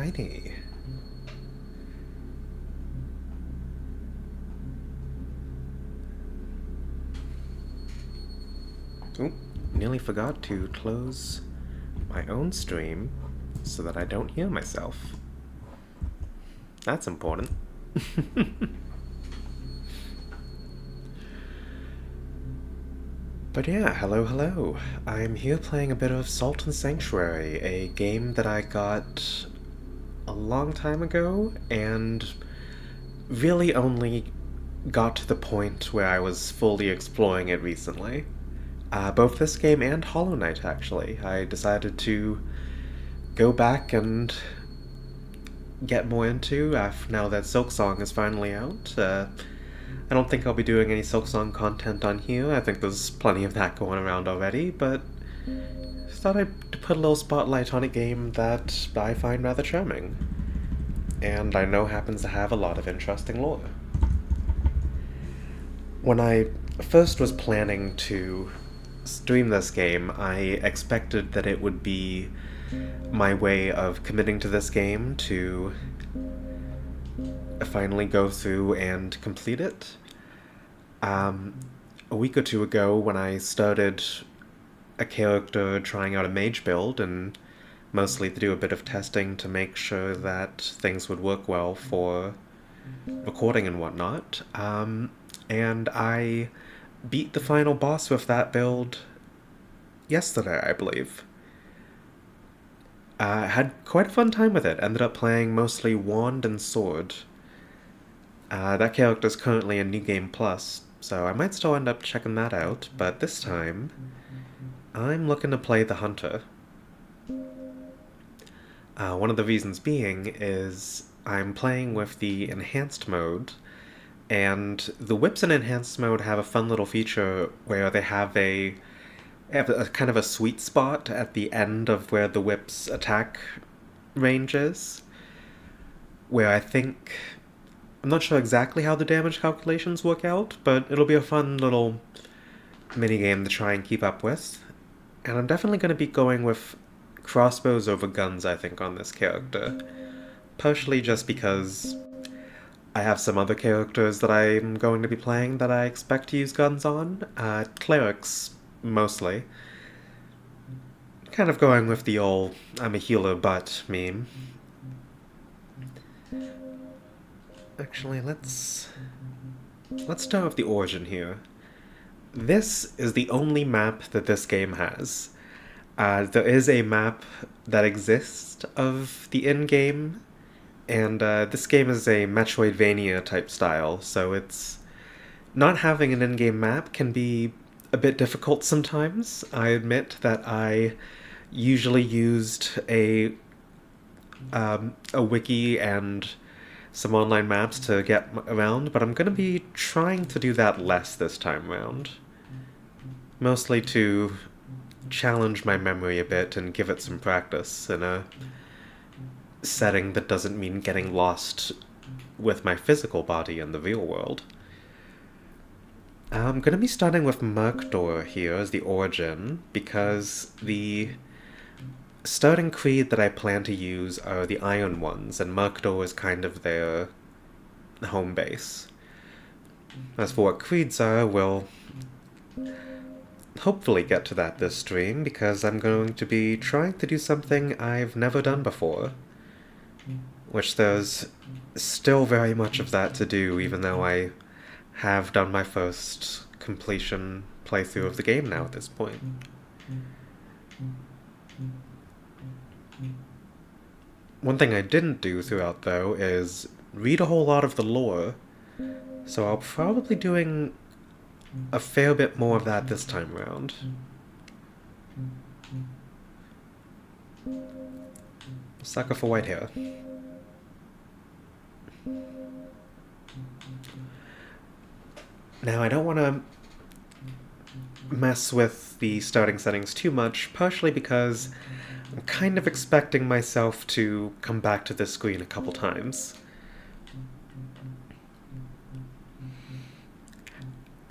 Alrighty. Oop, nearly forgot to close my own stream so that I don't hear myself. That's important. But yeah, hello. I'm here playing a bit of Salt and Sanctuary, a game that I got a long time ago, and really only got to the point where I was fully exploring it recently. Both this game and Hollow Knight, actually. I decided to go back and get more into now that Silksong is finally out. I don't think I'll be doing any Silksong content on here. I think there's plenty of that going around already, but I thought I'd put a little spotlight on a game that I find rather charming, and I know happens to have a lot of interesting lore. When I first was planning to stream this game, I expected that it would be my way of committing to this game to finally go through and complete it. A week or two ago, when I started a character trying out a mage build, and mostly to do a bit of testing to make sure that things would work well for recording and whatnot, and I beat the final boss with that build yesterday, I believe. Had quite a fun time with it. Ended up playing mostly Wand and Sword. That character's currently in New Game Plus, so I might still end up checking that out, but this time, I'm looking to play the Hunter. One of the reasons being is I'm playing with the Enhanced mode, and the whips in Enhanced mode have a fun little feature where they have a kind of a sweet spot at the end of where the whip's attack range is, where I'm not sure exactly how the damage calculations work out, but it'll be a fun little minigame to try and keep up with. And I'm definitely going to be going with crossbows over guns, I think, on this character. Partially just because I have some other characters that I'm going to be playing that I expect to use guns on. Clerics, mostly. Kind of going with the old I'm a healer but meme. Actually, let's start with the origin here. This is the only map that this game has. There is a map that exists of the in-game, and this game is a Metroidvania type style, so it's not having an in-game map can be a bit difficult sometimes. I admit that I usually used a wiki and some online maps to get around, but I'm going to be trying to do that less this time around. Mostly to challenge my memory a bit and give it some practice in a setting that doesn't mean getting lost with my physical body in the real world. I'm going to be starting with Murkdor here as the origin, because the starting creed that I plan to use are the Iron ones, and Murkdor is kind of their home base. As for what creeds are, we'll hopefully get to that this stream, because I'm going to be trying to do something I've never done before. Which there's still very much of that to do, even though I have done my first completion playthrough of the game now at this point. One thing I didn't do throughout, though, is read a whole lot of the lore, so I'll probably doing a fair bit more of that this time around. Sucker for white hair. Now, I don't want to mess with the starting settings too much, partially because I'm kind of expecting myself to come back to this screen a couple times.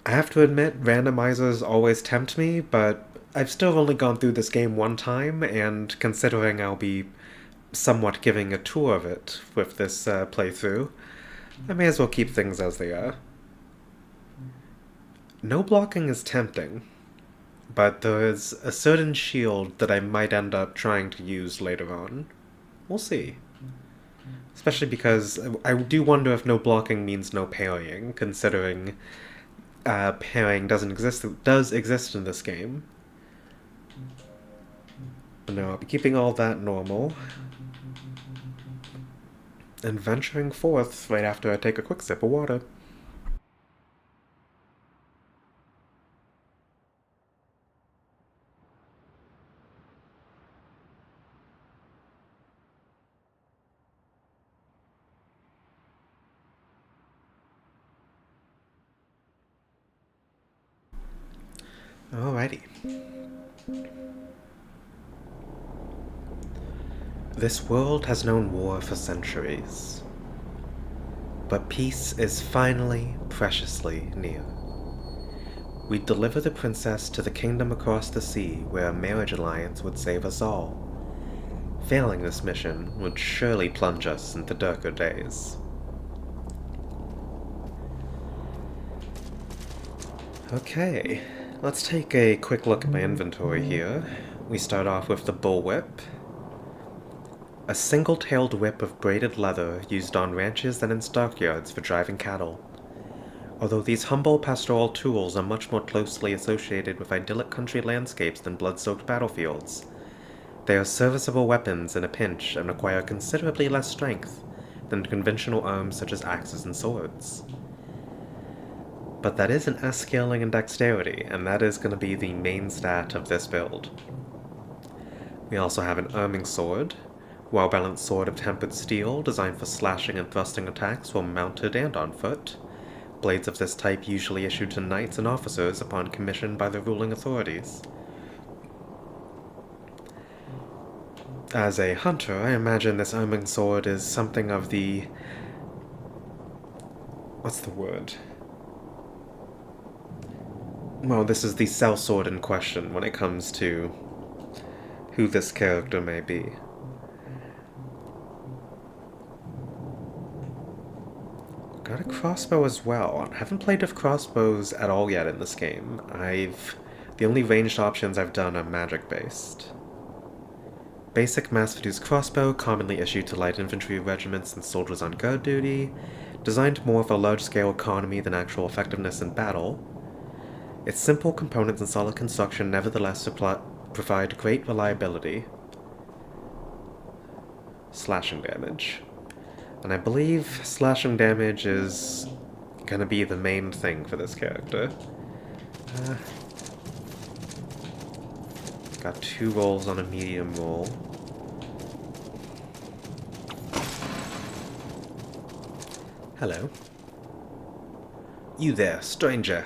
I have to admit, randomizers always tempt me, but I've still only gone through this game one time, and considering I'll be somewhat giving a tour of it with this playthrough, I may as well keep things as they are. No blocking is tempting, but there is a certain shield that I might end up trying to use later on. We'll see. Especially because I do wonder if no blocking means no parrying, considering parrying does exist in this game. But no, I'll be keeping all that normal. And venturing forth right after I take a quick sip of water. Alrighty. This world has known war for centuries, but peace is finally, preciously near. We deliver the princess to the kingdom across the sea where a marriage alliance would save us all. Failing this mission would surely plunge us into darker days. Okay, let's take a quick look at my inventory here. We start off with the bullwhip. A single-tailed whip of braided leather used on ranches and in stockyards for driving cattle. Although these humble pastoral tools are much more closely associated with idyllic country landscapes than blood-soaked battlefields, they are serviceable weapons in a pinch and require considerably less strength than conventional arms such as axes and swords. But that is an S scaling in dexterity, and that is going to be the main stat of this build. We also have an arming sword, well-balanced sword of tempered steel designed for slashing and thrusting attacks while mounted and on foot. Blades of this type usually issued to knights and officers upon commission by the ruling authorities. As a hunter, I imagine this arming sword is something of the... what's the word? Well, this is the sellsword in question when it comes to who this character may be. Got a crossbow as well. I haven't played with crossbows at all yet in this game. The only ranged options I've done are magic-based. Basic mass-produced crossbow, commonly issued to light infantry regiments and soldiers on guard duty, designed more for large-scale economy than actual effectiveness in battle. Its simple components and solid construction nevertheless provide great reliability. Slashing damage. And I believe slashing damage is gonna be the main thing for this character. Got 2 rolls on a medium roll. Hello. You there, stranger.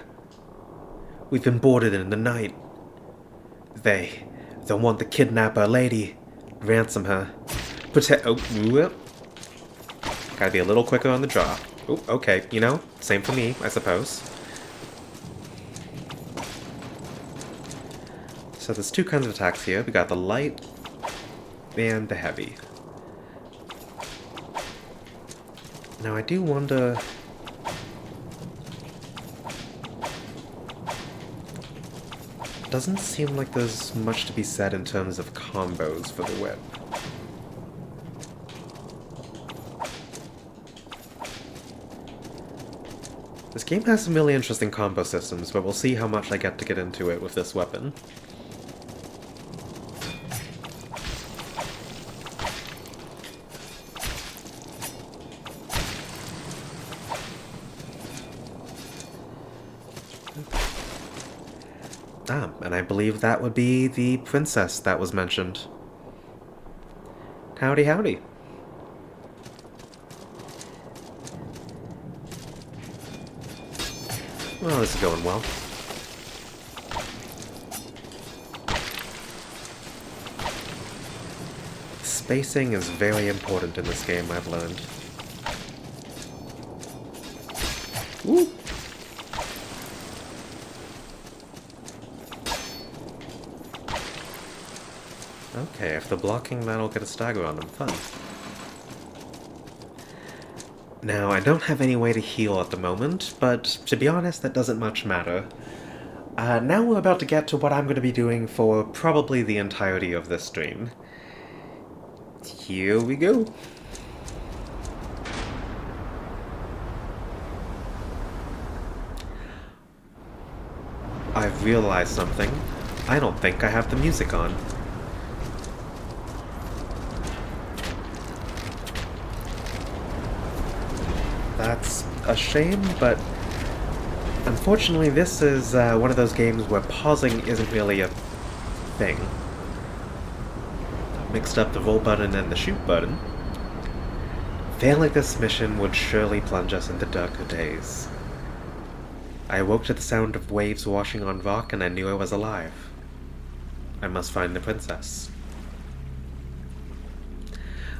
We've been boarded in the night. They'll want to kidnap our lady, ransom her, protect... Oh, whoop. Gotta be a little quicker on the draw. Oh, okay, you know, same for me, I suppose. So there's 2 kinds of attacks here. We got the light and the heavy. Now I do wonder... doesn't seem like there's much to be said in terms of combos for the whip. This game has some really interesting combo systems, but we'll see how much I get to get into it with this weapon. Ah, and I believe that would be the princess that was mentioned. Howdy, howdy. Well, this is going well. Spacing is very important in this game, I've learned. Woo! Okay, Okay, if they're blocking, that'll get a stagger on them. Fun. Now, I don't have any way to heal at the moment, but to be honest, that doesn't much matter. Now we're about to get to what I'm going to be doing for probably the entirety of this stream. Here we go. I've realized something. I don't think I have the music on. That's a shame, but unfortunately this is one of those games where pausing isn't really a thing. I mixed up the roll button and the shoot button. Failing this mission would surely plunge us into darker days. I awoke to the sound of waves washing on rock and I knew I was alive. I must find the princess.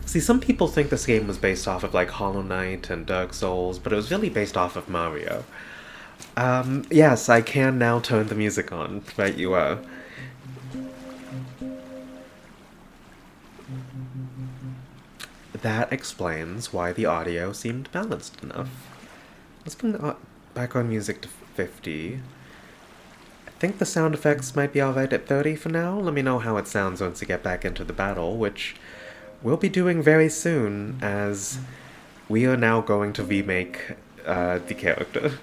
See, some people think this game was based off of like Hollow Knight and Dark Souls, but it was really based off of Mario. Yes, I can now turn the music on. Right you are. That explains why the audio seemed balanced enough. Let's bring the background music to 50. I think the sound effects might be alright at 30 for now. Let me know how it sounds once we get back into the battle, which we'll be doing very soon, as we are now going to remake the character.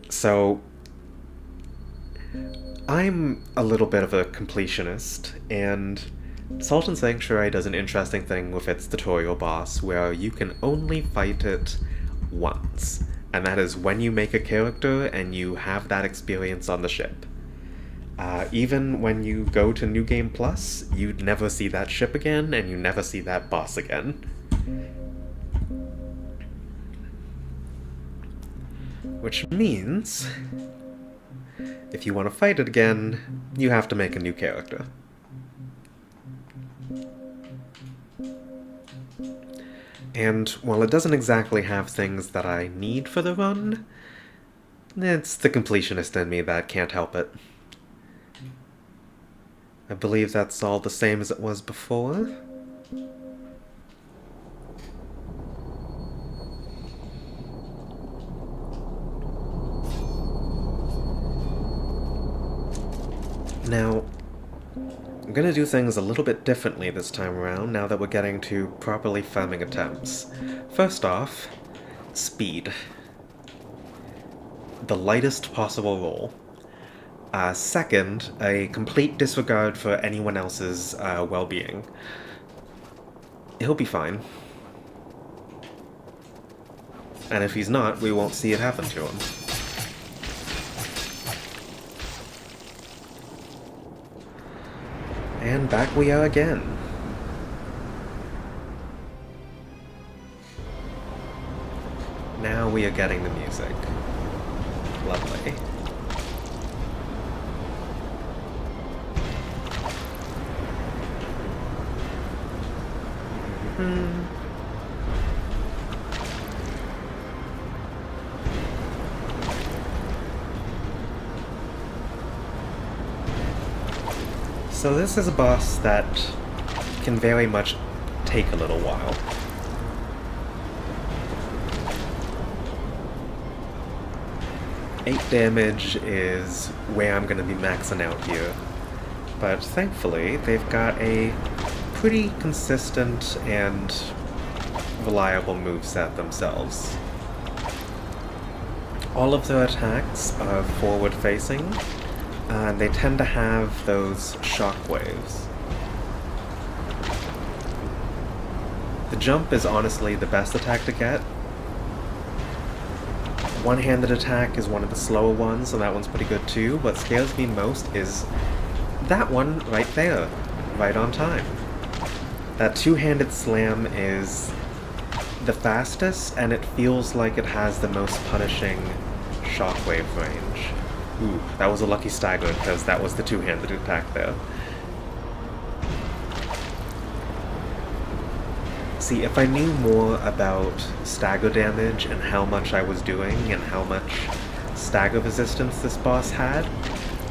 So, I'm a little bit of a completionist, and Salt and Sanctuary does an interesting thing with its tutorial boss, where you can only fight it once, and that is when you make a character and you have that experience on the ship. Even when you go to New Game Plus, you never see that ship again, and you never see that boss again. Which means, if you want to fight it again, you have to make a new character. And while it doesn't exactly have things that I need for the run, it's the completionist in me that can't help it. I believe that's all the same as it was before. Now, I'm gonna do things a little bit differently this time around, now that we're getting to properly farming attempts. First off, speed. The lightest possible roll. Second, a complete disregard for anyone else's well-being. He'll be fine. And if he's not, we won't see it happen to him. And back we are again. Now we are getting the music. Lovely. So this is a boss that can very much take a little while. Eight damage is where I'm going to be maxing out here, but thankfully they've got a pretty consistent and reliable moveset themselves. All of their attacks are forward-facing, and they tend to have those shockwaves. The jump is honestly the best attack to get. One-handed attack is one of the slower ones, so that one's pretty good too. What scares me most is that one right there, right on time. That two-handed slam is the fastest, and it feels like it has the most punishing shockwave range. Ooh, that was a lucky stagger, because that was the two-handed attack there. See, if I knew more about stagger damage and how much I was doing and how much stagger resistance this boss had,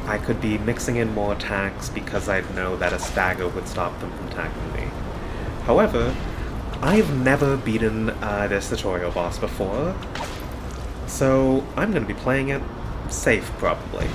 I could be mixing in more attacks because I'd know that a stagger would stop them from attacking me. However, I've never beaten this tutorial boss before, so I'm going to be playing it safe, probably.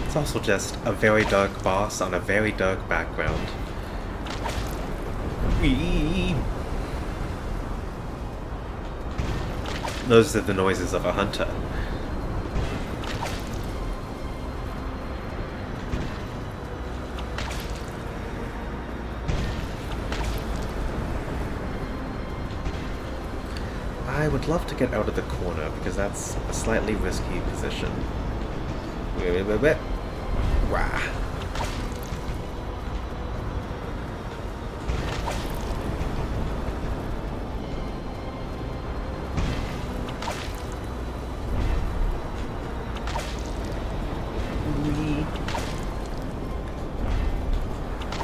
It's also just a very dark boss on a very dark background. Whee! Those are the noises of a hunter. I would love to get out of the corner because that's a slightly risky position. Wah.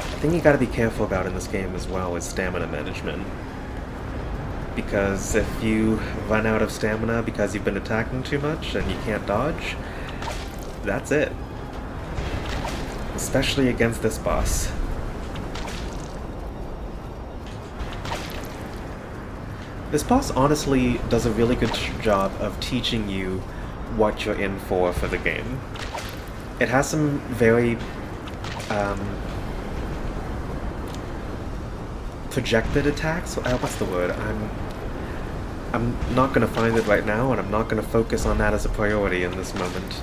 The thing you gotta be careful about in this game as well is stamina management. Because if you run out of stamina because you've been attacking too much and you can't dodge, that's it. Especially against this boss. This boss honestly does a really good job of teaching you what you're in for the game. It has some very projected attacks. What's the word? I'm not gonna find it right now, and I'm not gonna focus on that as a priority in this moment.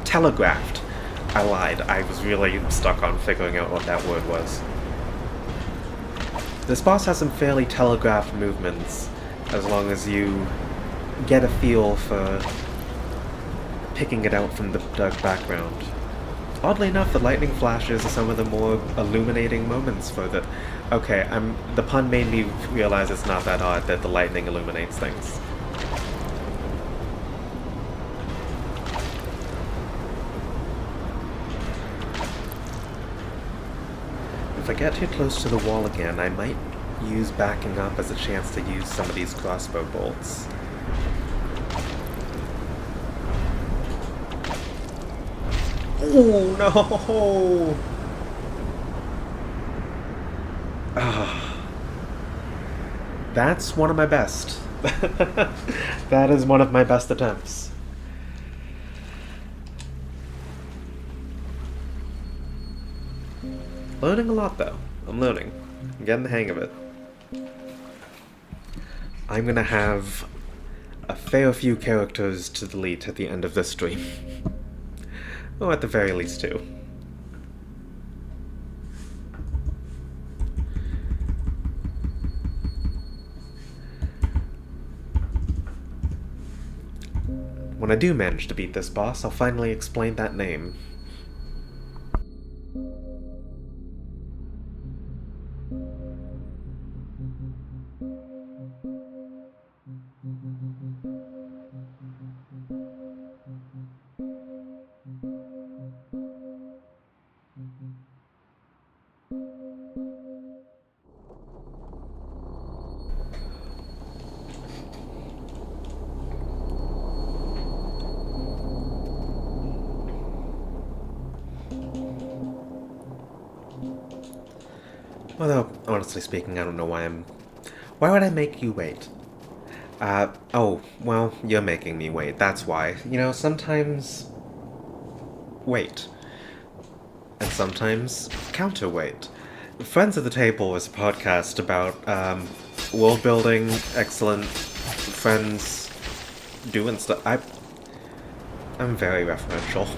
Telegraphed. I lied. I was really stuck on figuring out what that word was. This boss has some fairly telegraphed movements, as long as you get a feel for picking it out from the dark background. Oddly enough, the lightning flashes are some of the more illuminating moments for the... Okay, the pun made me realize it's not that odd that the lightning illuminates things. If I get too close to the wall again, I might use backing up as a chance to use some of these crossbow bolts. Oh no! That's one of my best. That is one of my best attempts. Learning a lot, though. I'm learning. I'm getting the hang of it. I'm gonna have a fair few characters to delete at the end of this stream. Or at the very least two. When I do manage to beat this boss, I'll finally explain that name. Although, honestly speaking, I don't know why Why would I make you wait? Oh, well, you're making me wait, that's why. You know, sometimes... wait. And sometimes counterweight. Friends at the Table is a podcast about, world building, excellent friends doing stuff. I'm very referential.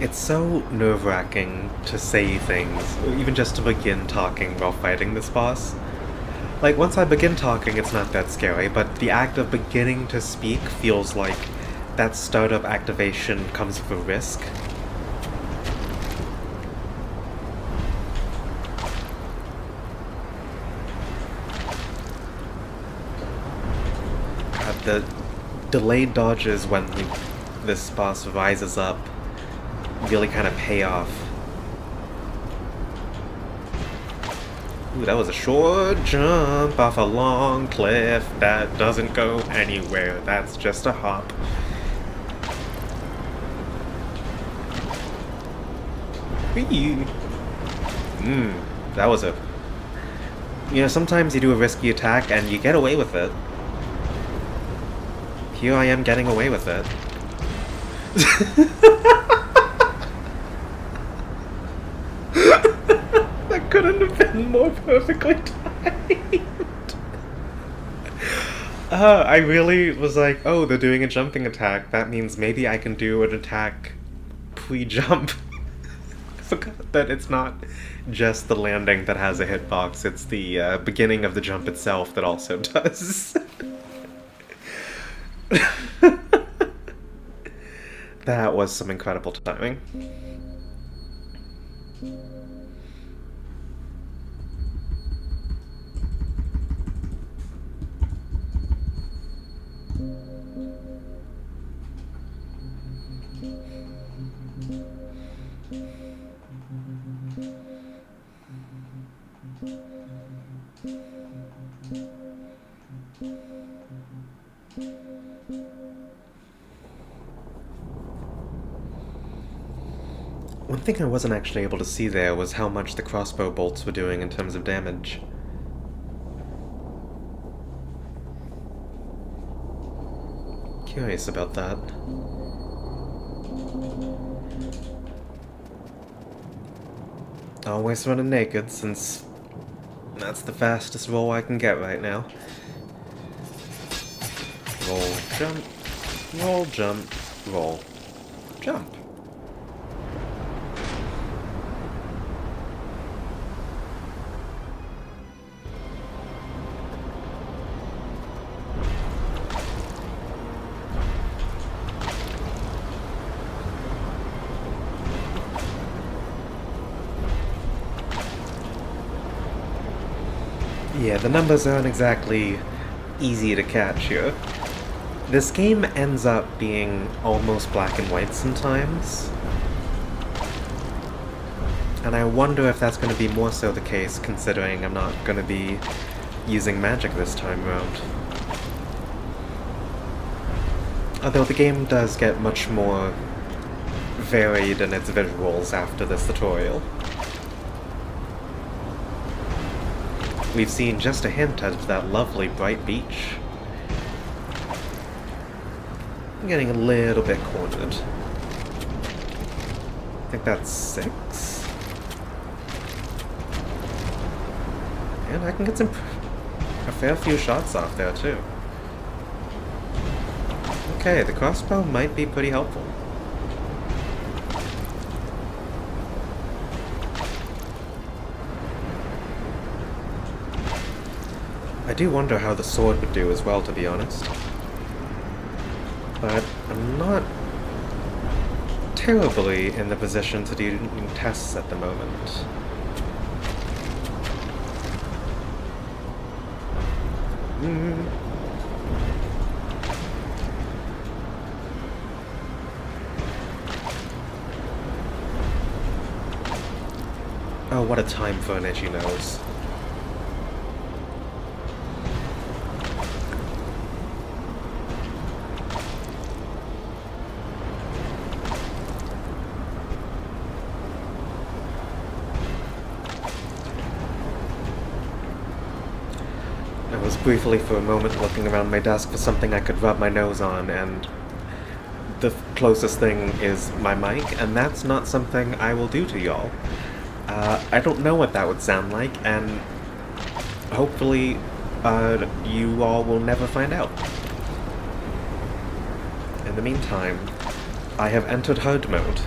It's so nerve-wracking to say things, or even just to begin talking while fighting this boss. Like, once I begin talking, it's not that scary, but the act of beginning to speak feels like that startup activation comes with a risk. God, the delayed dodges when this boss rises up really kind of pay off. Ooh, that was a short jump off a long cliff that doesn't go anywhere. That's just a hop. Whee! That was a... You know, sometimes you do a risky attack and you get away with it. Here I am getting away with it. That couldn't have been more perfectly timed. I really was like, oh, they're doing a jumping attack. That means maybe I can do an attack pre-jump. I forgot that it's not just the landing that has a hitbox, it's the beginning of the jump itself that also does. That was some incredible timing. One thing I wasn't actually able to see there was how much the crossbow bolts were doing in terms of damage. Curious about that. Always running naked, since that's the fastest roll I can get right now. Roll, jump, roll, jump, roll, jump. Yeah, the numbers aren't exactly easy to catch here. This game ends up being almost black and white sometimes. And I wonder if that's going to be more so the case, considering I'm not going to be using magic this time around. Although the game does get much more varied in its visuals after this tutorial. We've seen just a hint at that lovely bright beach. I'm getting a little bit cornered. I think that's 6. And I can get a fair few shots off there too. Okay, the crossbow might be pretty helpful. I do wonder how the sword would do as well, to be honest. But I'm not terribly in the position to do tests at the moment. Oh, what a time for an itchy nose. I was briefly for a moment looking around my desk for something I could rub my nose on, and the closest thing is my mic, and that's not something I will do to y'all. I don't know what that would sound like, and hopefully you all will never find out. In the meantime, I have entered hard mode.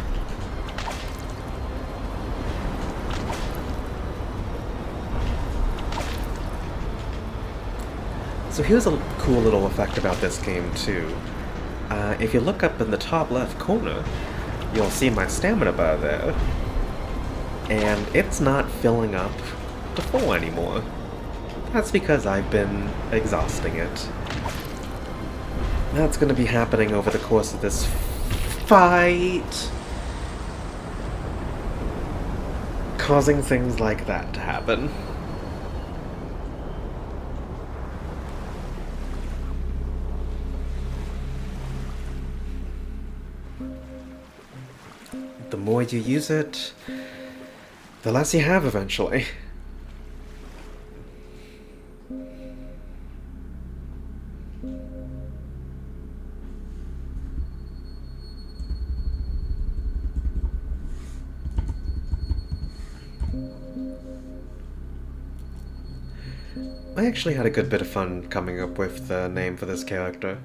So here's a cool little effect about this game too. If you look up in the top left corner, you'll see my stamina bar there, and it's not filling up to full anymore. That's because I've been exhausting it. That's gonna be happening over the course of this fight, causing things like that to happen. The more you use it, the less you have eventually. I actually had a good bit of fun coming up with the name for this character.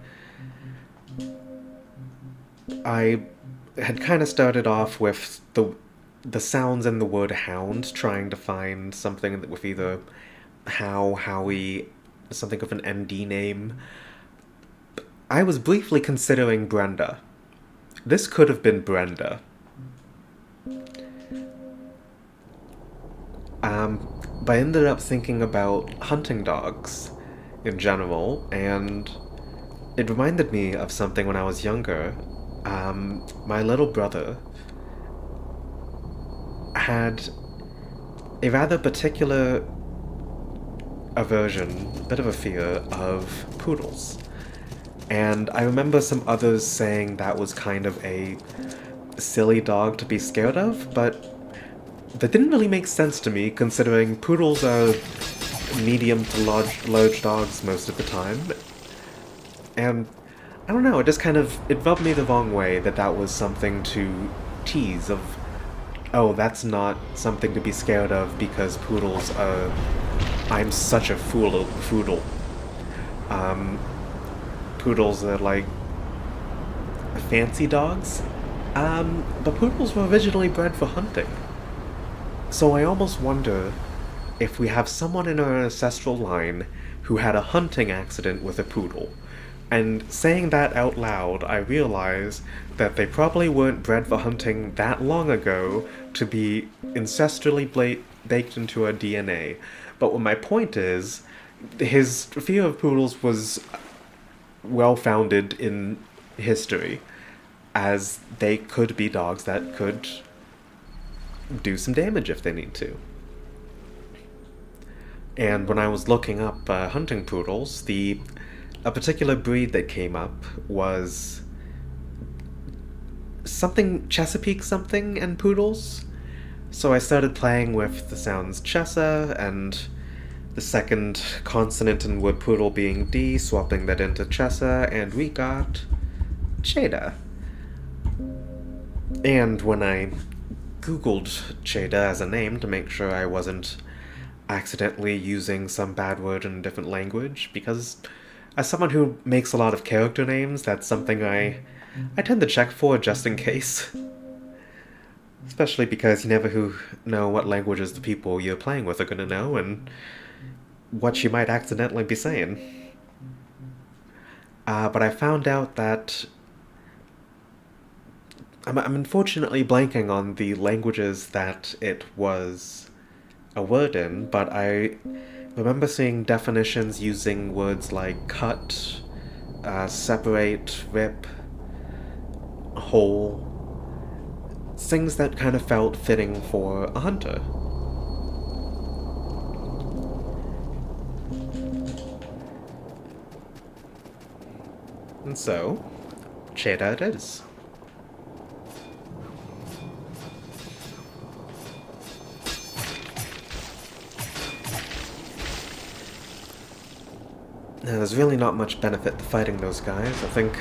I had kind of started off with the sounds in the word hound, trying to find something with either Howie, something of an MD name. I was briefly considering Brenda. This could have been Brenda. But I ended up thinking about hunting dogs in general, and it reminded me of something when I was younger. My little brother had a rather particular aversion, a bit of a fear of poodles. And I remember some others saying that was kind of a silly dog to be scared of, but that didn't really make sense to me, considering poodles are medium to large dogs most of the time. And I don't know, it just kind of, it rubbed me the wrong way that that was something to tease of, oh, that's not something to be scared of because poodles are, I'm such a foodle. Poodles are like fancy dogs. But poodles were originally bred for hunting. So I almost wonder if we have someone in our ancestral line who had a hunting accident with a poodle. And saying that out loud, I realize that they probably weren't bred for hunting that long ago to be ancestrally baked into our DNA. But what my point is, his fear of poodles was well-founded in history, as they could be dogs that could do some damage if they need to. And when I was looking up hunting poodles, a particular breed that came up was something Chesapeake something and poodles. So I started playing with the sounds Chesa and the second consonant in word poodle being D, swapping that into Chesa, and we got Cheda. And when I googled Cheda as a name to make sure I wasn't accidentally using some bad word in a different language, because as someone who makes a lot of character names, that's something I tend to check for just in case. Especially because you never know what languages the people you're playing with are gonna know, and what you might accidentally be saying. But I found out that I'm unfortunately blanking on the languages that it was a word in, but I remember seeing definitions using words like cut, separate, rip, whole, things that kind of felt fitting for a hunter. And so, Cheda it is. Now, there's really not much benefit to fighting those guys. I think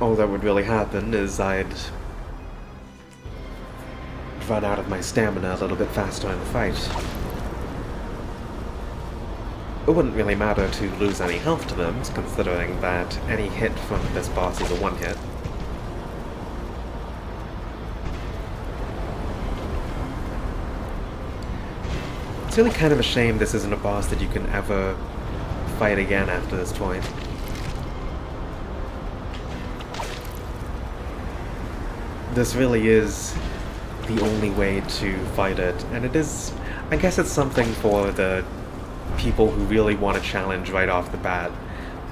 all that would really happen is I'd run out of my stamina a little bit faster in the fight. It wouldn't really matter to lose any health to them, considering that any hit from this boss is a one-hit. It's really kind of a shame this isn't a boss that you can ever fight again after this point. This really is the only way to fight it, and it is... I guess it's something for the people who really want a challenge right off the bat.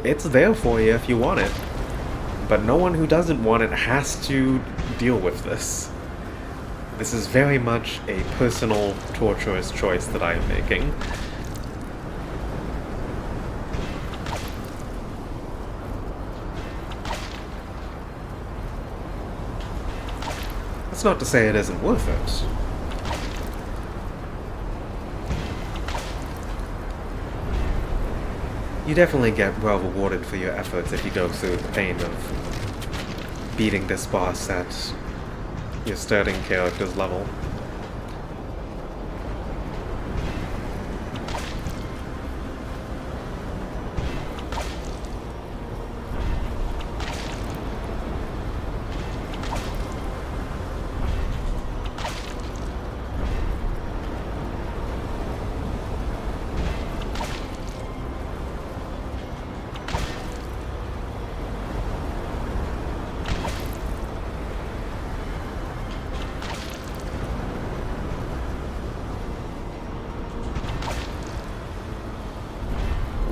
It's there for you if you want it, but no one who doesn't want it has to deal with this. This is very much a personal, torturous choice that I am making. That's not to say it isn't worth it. You definitely get well rewarded for your efforts if you go through the pain of beating this boss at your starting character's level.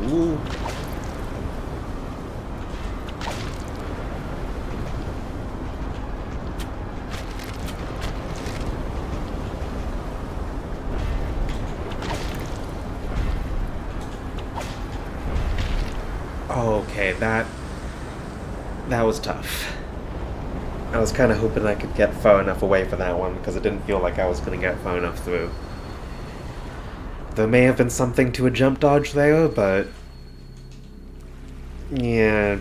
Ooh. Okay, that was tough. I was kind of hoping I could get far enough away for that one, because it didn't feel like I was going to get far enough through. There may have been something to a jump dodge there, but... yeah...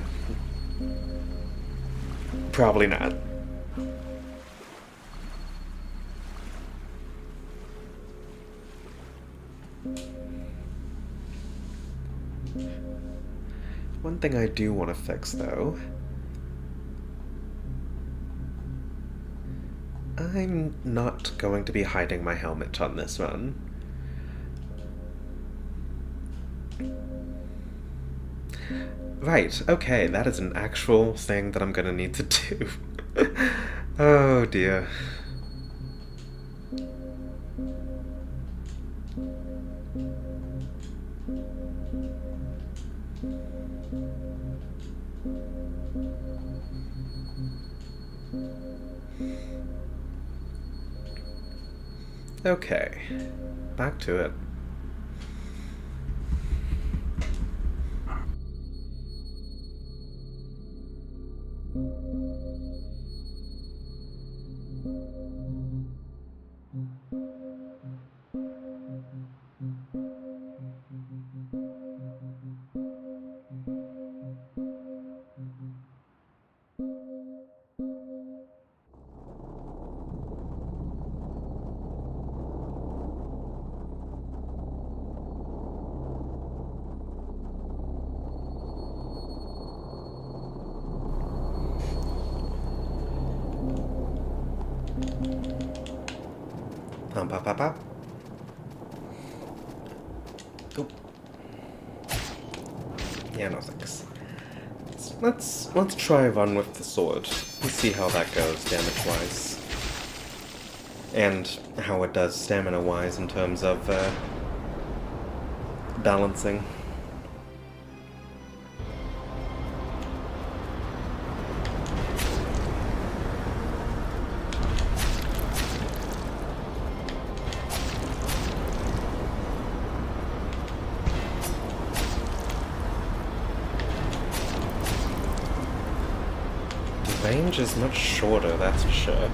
probably not. One thing I do want to fix, though... I'm not going to be hiding my helmet on this run. Right, okay, that is an actual thing that I'm gonna need to do. Oh dear. Okay, back to it. Pop, pop, pop. Oop. Yeah, no thanks. Let's try a run with the sword. Let's see how that goes damage-wise. And how it does stamina-wise in terms of balancing. Range is much shorter, that's for sure.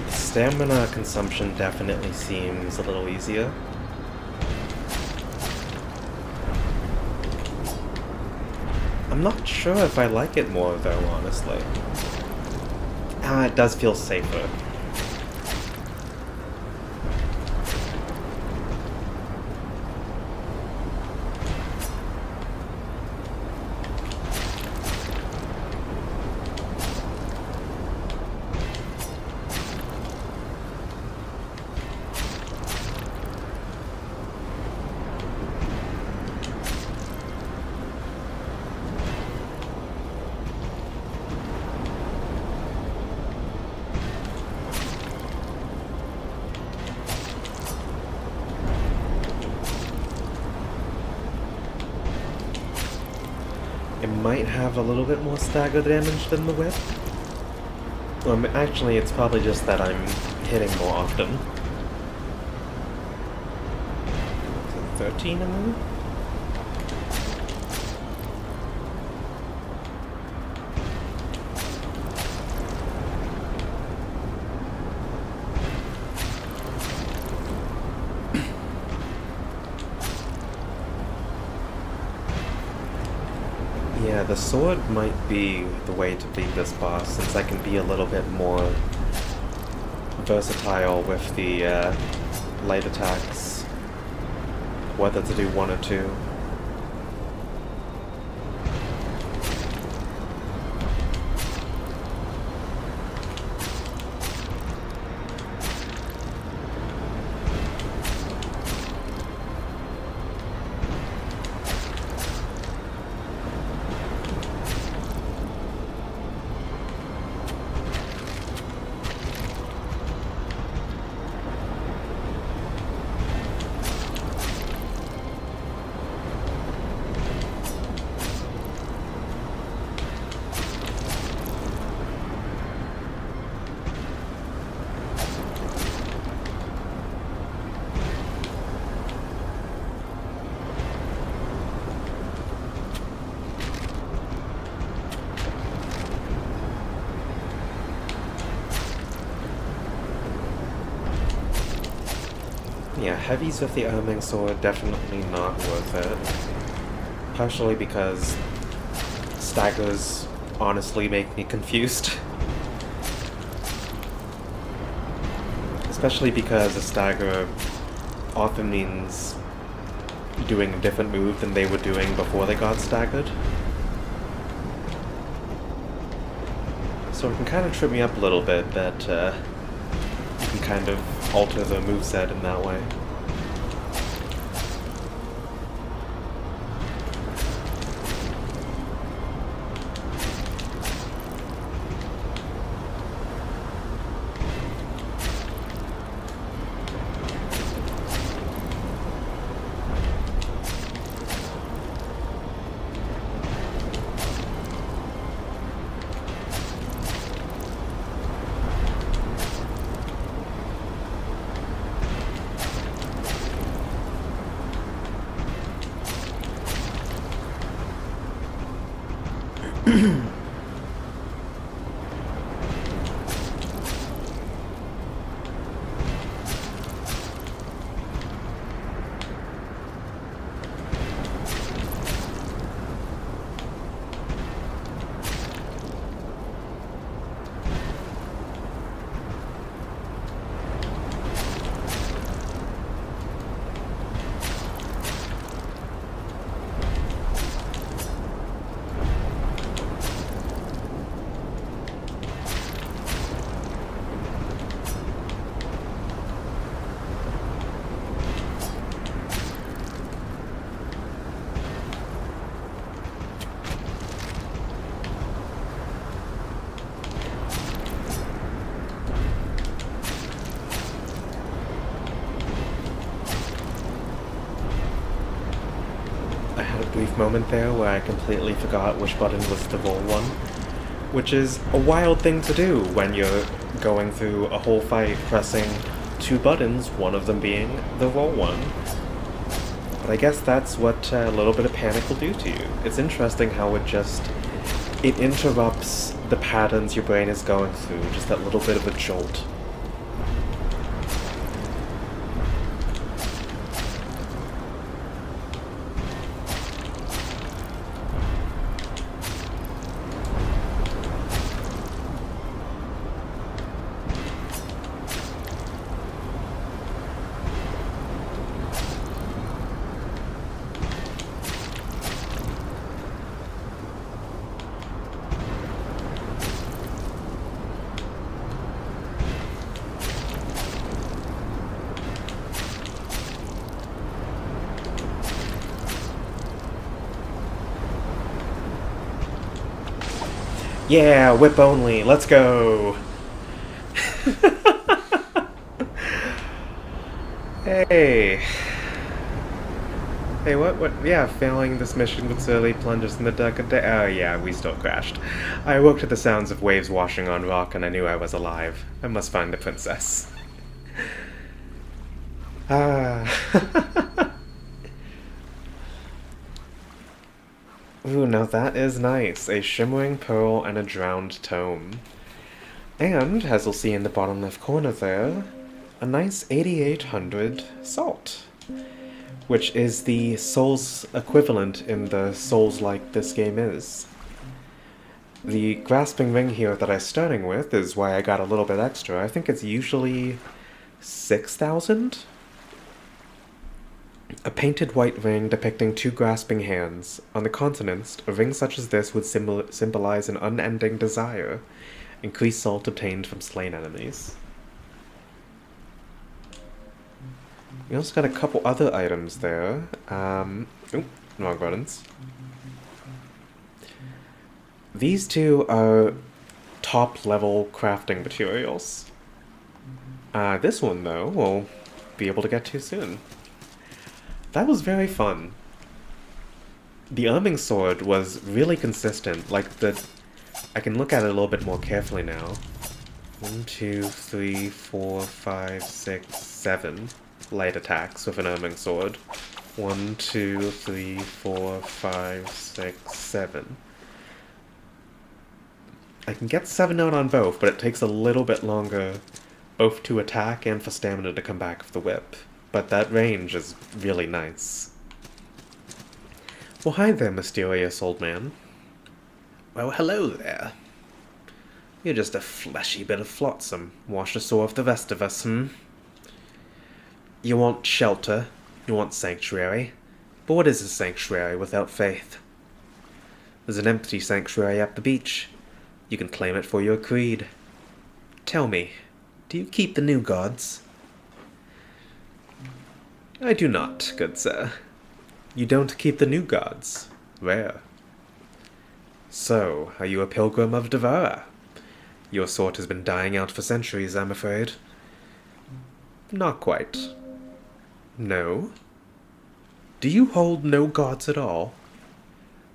Stamina consumption definitely seems a little easier. I'm not sure if I like it more, though, honestly. It does feel safer. might have a little bit more stagger damage than the whip. Actually, it's probably just that I'm hitting more often. 13 in there? Yeah, the sword might be the way to beat this boss, since I can be a little bit more versatile with the light attacks, whether to do one or two. Yeah, heavies with the Erming sword, definitely not worth it. Partially because staggers honestly make me confused. Especially because a stagger often means doing a different move than they were doing before they got staggered. So it can kind of trip me up a little bit that you can kind of alter the moveset in that way. Brief moment there where I completely forgot which button was the roll one, which is a wild thing to do when you're going through a whole fight pressing two buttons, one of them being the roll one. But I guess that's what a little bit of panic will do to you. It's interesting how it interrupts the patterns your brain is going through, just that little bit of a jolt. Yeah, whip only, let's go! Hey. Hey, what? Yeah, failing this mission would slowly plunge us in the dark of day. Oh, yeah, we still crashed. I awoke to the sounds of waves washing on rock, and I knew I was alive. I must find the princess. Ah. Ooh, now that is nice. A shimmering pearl and a drowned tome. And, as you'll see in the bottom left corner there, a nice 8800 salt, which is the Souls equivalent in the Souls-like this game is. The grasping ring here that I'm starting with is why I got a little bit extra. I think it's usually 6,000? A painted white ring depicting two grasping hands. On the continents, a ring such as this would symbolize an unending desire. Increased salt obtained from slain enemies. We also got a couple other items there. Wrong buttons. These two are top-level crafting materials. This one, though, we'll be able to get to soon. That was very fun. The arming sword was really consistent. I can look at it a little bit more carefully now. 1, 2, 3, 4, 5, 6, 7 light attacks with an arming sword. 1, 2, 3, 4, 5, 6, 7. I can get 7 out on both, but it takes a little bit longer both to attack and for stamina to come back with the whip. But that range is really nice. Well, hi there, mysterious old man. Well, hello there. You're just a fleshy bit of flotsam, washed ashore with the rest of us, You want shelter, you want sanctuary, but what is a sanctuary without faith? There's an empty sanctuary at the beach. You can claim it for your creed. Tell me, do you keep the new gods? I do not, good sir. You don't keep the new gods. Rare. So, are you a pilgrim of Devara? Your sort has been dying out for centuries, I'm afraid. Not quite. No? Do you hold no gods at all?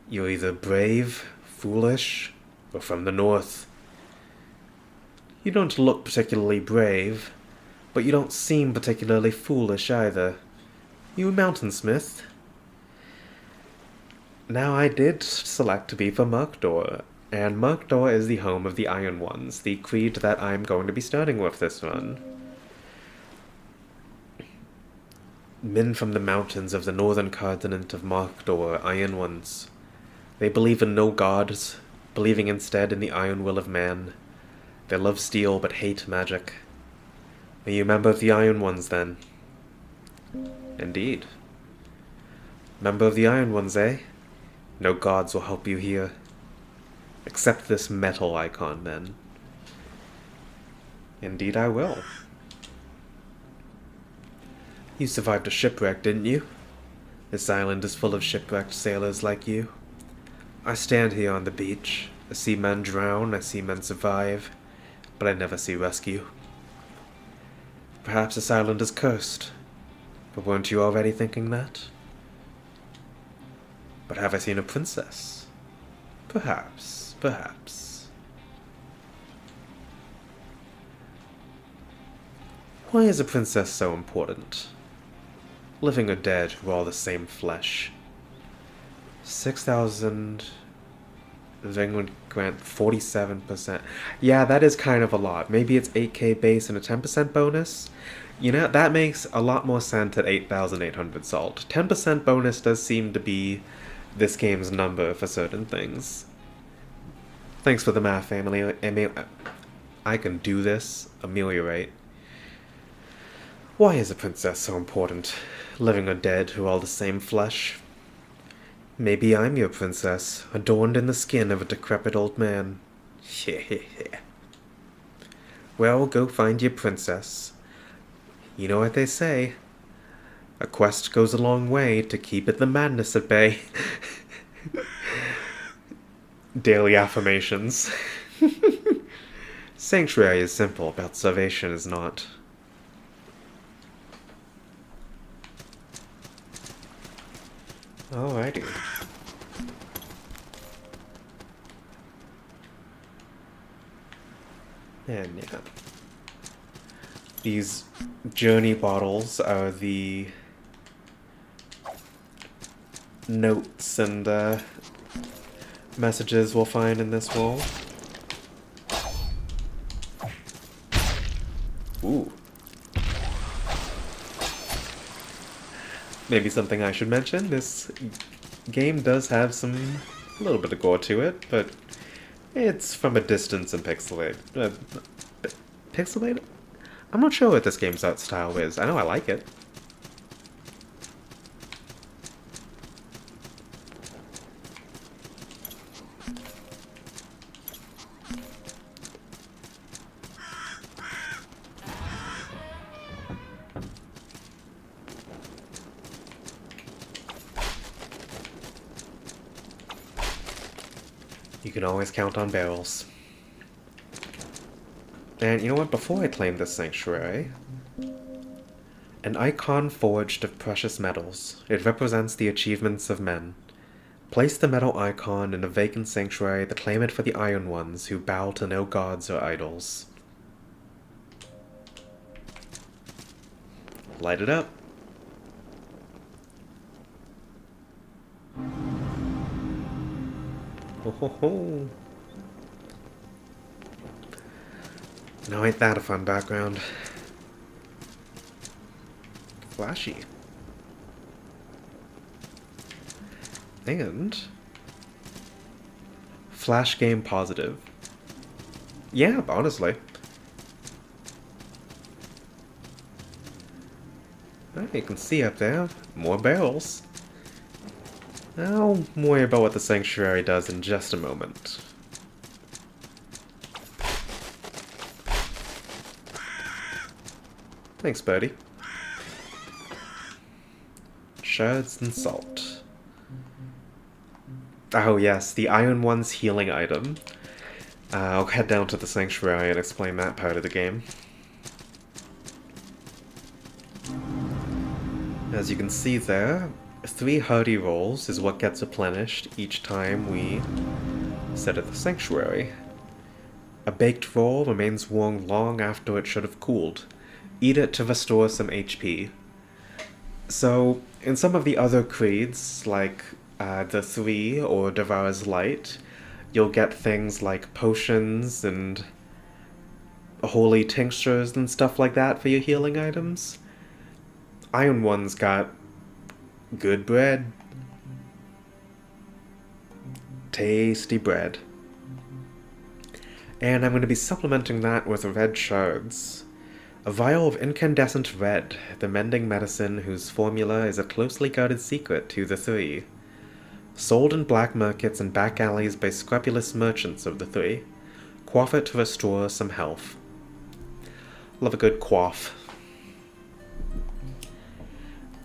You're either brave, foolish, or from the north. You don't look particularly brave, but you don't seem particularly foolish either. You a mountainsmith? Now I did select to be for Murkdor, and Murkdor is the home of the Iron Ones, the creed that I'm going to be starting with this run. Men from the mountains of the northern continent of Murkdor, Iron Ones. They believe in no gods, believing instead in the iron will of man. They love steel but hate magic. Are you a member of the Iron Ones, then? Indeed. Member of the Iron Ones, eh? No gods will help you here. Accept this metal icon, then. Indeed I will. You survived a shipwreck, didn't you? This island is full of shipwrecked sailors like you. I stand here on the beach. I see men drown, I see men survive, but I never see rescue. Perhaps this island is cursed, but weren't you already thinking that? But have I seen a princess? Perhaps, perhaps. Why is a princess so important? Living or dead, we're all the same flesh. 6,000... The ring would grant 47%. Yeah, that is kind of a lot. Maybe it's 8k base and a 10% bonus? You know, that makes a lot more sense at 8,800 salt. 10% bonus does seem to be this game's number for certain things. Thanks for the math, family. I can do this. Ameliorate. Why is a princess so important? Living or dead, who are all the same flesh? Maybe I'm your princess, adorned in the skin of a decrepit old man. Well, go find your princess. You know what they say. A quest goes a long way to keep the madness at bay. Daily affirmations. Sanctuary is simple, but salvation is not. Alrighty. And yeah. These journey bottles are the notes and messages we'll find in this world. Ooh. Maybe something I should mention, this game does have a little bit of gore to it, but it's from a distance and pixelated. Pixelated? I'm not sure what this game's art style is. I know I like it. You can always count on barrels. And you know what? Before I claim this sanctuary, an icon forged of precious metals. It represents the achievements of men. Place the metal icon in a vacant sanctuary to claim it for the Iron Ones who bow to no gods or idols. Light it up. Ho ho ho. Now ain't that a fun background? Flashy. And flash game positive. Yeah, honestly. Well, you can see up there, more barrels. I'll worry about what the sanctuary does in just a moment. Thanks, birdie. Shards and salt. Oh yes, the Iron One's healing item. I'll head down to the sanctuary and explain that part of the game. As you can see there, 3 hearty rolls is what gets replenished each time we set at the sanctuary. A baked roll remains warm long after it should have cooled. Eat it to restore some HP. So, in some of the other creeds, like the 3 or Devour's Light, you'll get things like potions and holy tinctures and stuff like that for your healing items. Iron One's got good bread. Tasty bread. And I'm going to be supplementing that with red shards. A vial of incandescent red, the mending medicine whose formula is a closely guarded secret to the 3. Sold in black markets and back alleys by scrupulous merchants of the 3. Quaff it to restore some health. Love a good quaff.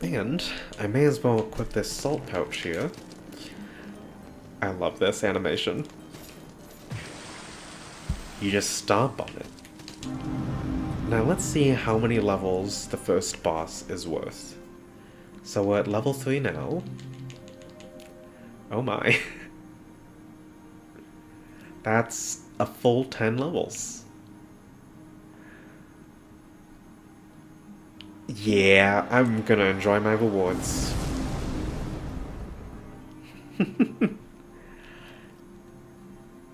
And I may as well equip this salt pouch here. I love this animation. You just stomp on it. Now let's see how many levels the first boss is worth. So we're at level 3 now. Oh my. That's a full 10 levels. Yeah, I'm gonna enjoy my rewards.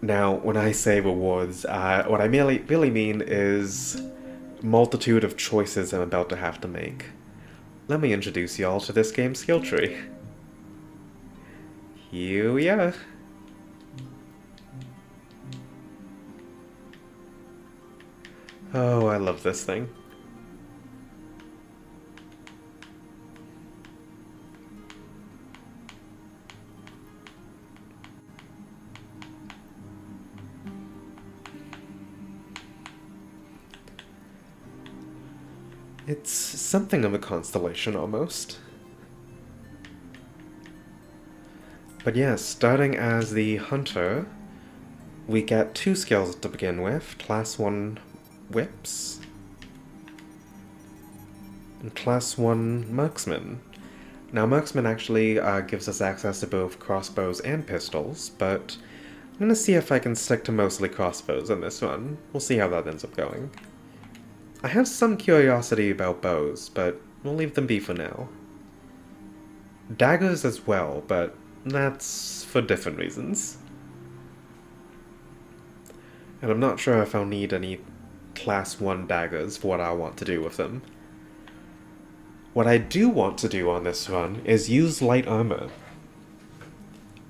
Now, when I say rewards, what I really mean is multitude of choices I'm about to have to make. Let me introduce y'all to this game's skill tree. Here we are. Oh, I love this thing. It's something of a constellation, almost. But yes, starting as the Hunter, we get 2 skills to begin with. Class 1 Whips, and Class 1 Marksman. Now, Marksman actually gives us access to both crossbows and pistols, but I'm gonna see if I can stick to mostly crossbows in this one. We'll see how that ends up going. I have some curiosity about bows, but we'll leave them be for now. Daggers as well, but that's for different reasons. And I'm not sure if I'll need any class 1 daggers for what I want to do with them. What I do want to do on this run is use light armor.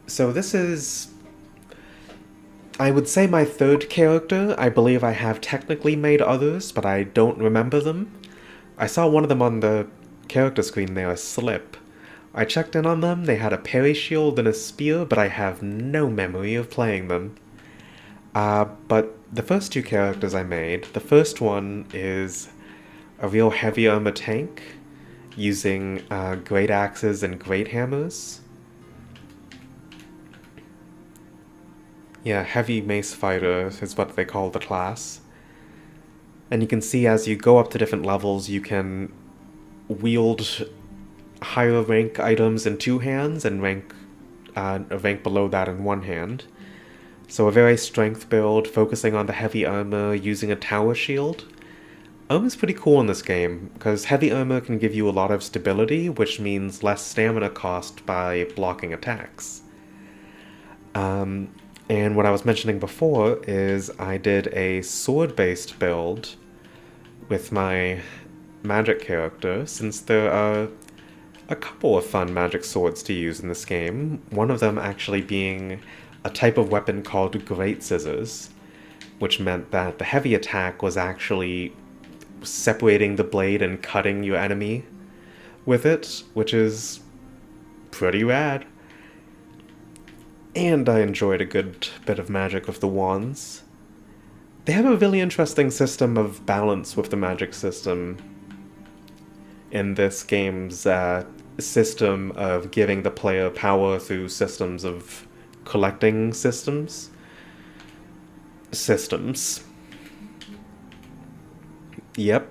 So this is, I would say, my third character. I believe I have technically made others, but I don't remember them. I saw one of them on the character screen there, a slip. I checked in on them, they had a parry shield and a spear, but I have no memory of playing them. But the first two characters I made, the first one is a real heavy armor tank, using great axes and great hammers. Yeah, heavy mace fighter is what they call the class. And you can see as you go up to different levels, you can wield higher rank items in two hands and a rank below that in one hand. So a very strength build, focusing on the heavy armor, using a tower shield. Armor's pretty cool in this game, because heavy armor can give you a lot of stability, which means less stamina cost by blocking attacks. And what I was mentioning before is I did a sword-based build with my magic character, since there are a couple of fun magic swords to use in this game, one of them actually being a type of weapon called Great Scissors, which meant that the heavy attack was actually separating the blade and cutting your enemy with it, which is pretty rad. And I enjoyed a good bit of magic with the wands. They have a really interesting system of balance with the magic system in this game's system of giving the player power through systems of collecting systems. Yep.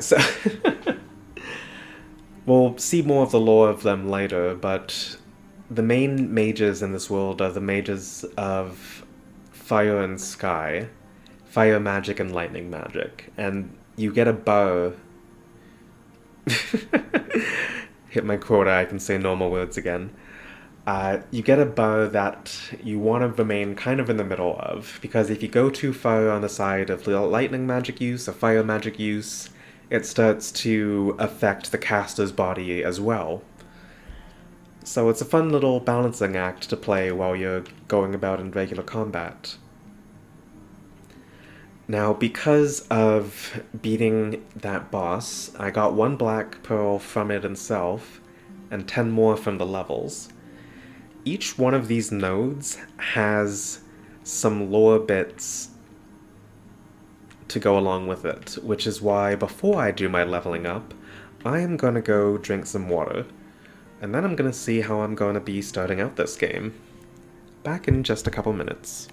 So we'll see more of the lore of them later, but the main mages in this world are the mages of fire and sky, fire magic and lightning magic, and you get a bow. Hit my quota, I can say normal words again. You get a bow that you want to remain kind of in the middle of, because if you go too far on the side of lightning magic use or fire magic use, it starts to affect the caster's body as well. So it's a fun little balancing act to play while you're going about in regular combat. Now, because of beating that boss, I got 1 black pearl from it itself, and 10 more from the levels. Each one of these nodes has some lore bits to go along with it, which is why before I do my leveling up, I am gonna go drink some water, and then I'm gonna see how I'm gonna be starting out this game. Back in just a couple minutes.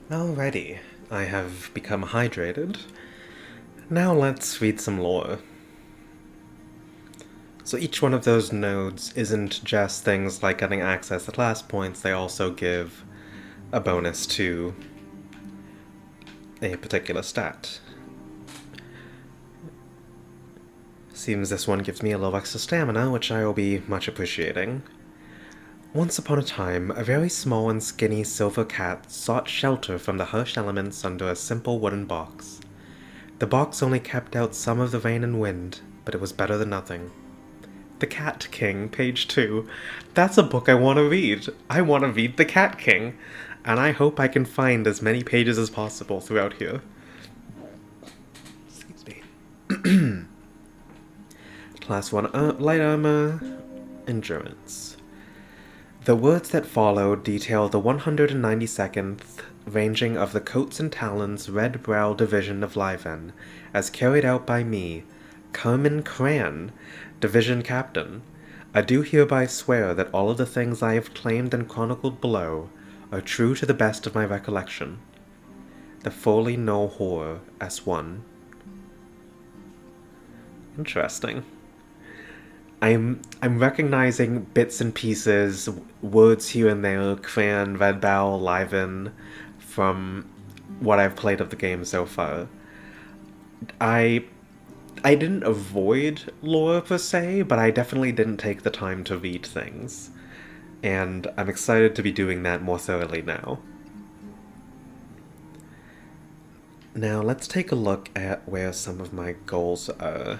Alrighty, I have become hydrated. Now let's read some lore. So each one of those nodes isn't just things like getting access to class points, they also give a bonus to a particular stat. Seems this one gives me a little extra stamina, which I will be much appreciating. Once upon a time, a very small and skinny silver cat sought shelter from the harsh elements under a simple wooden box. The box only kept out some of the rain and wind, but it was better than nothing. The Cat King, page 2. That's a book I want to read. I want to read The Cat King, and I hope I can find as many pages as possible throughout here. Excuse me. Class 1 light armor, endurance. The words that follow detail the 192nd ranging of the Coats and Talons Red Brow Division of Liven, as carried out by me, Carmen Cran, Division Captain. I do hereby swear that all of the things I have claimed and chronicled below are true to the best of my recollection. The Foley No Horror, S1. Interesting. I'm recognizing bits and pieces, words here and there, Cran, Red Bow, Liven, from what I've played of the game so far. I didn't avoid lore per se, but I definitely didn't take the time to read things. And I'm excited to be doing that more thoroughly now. Now let's take a look at where some of my goals are.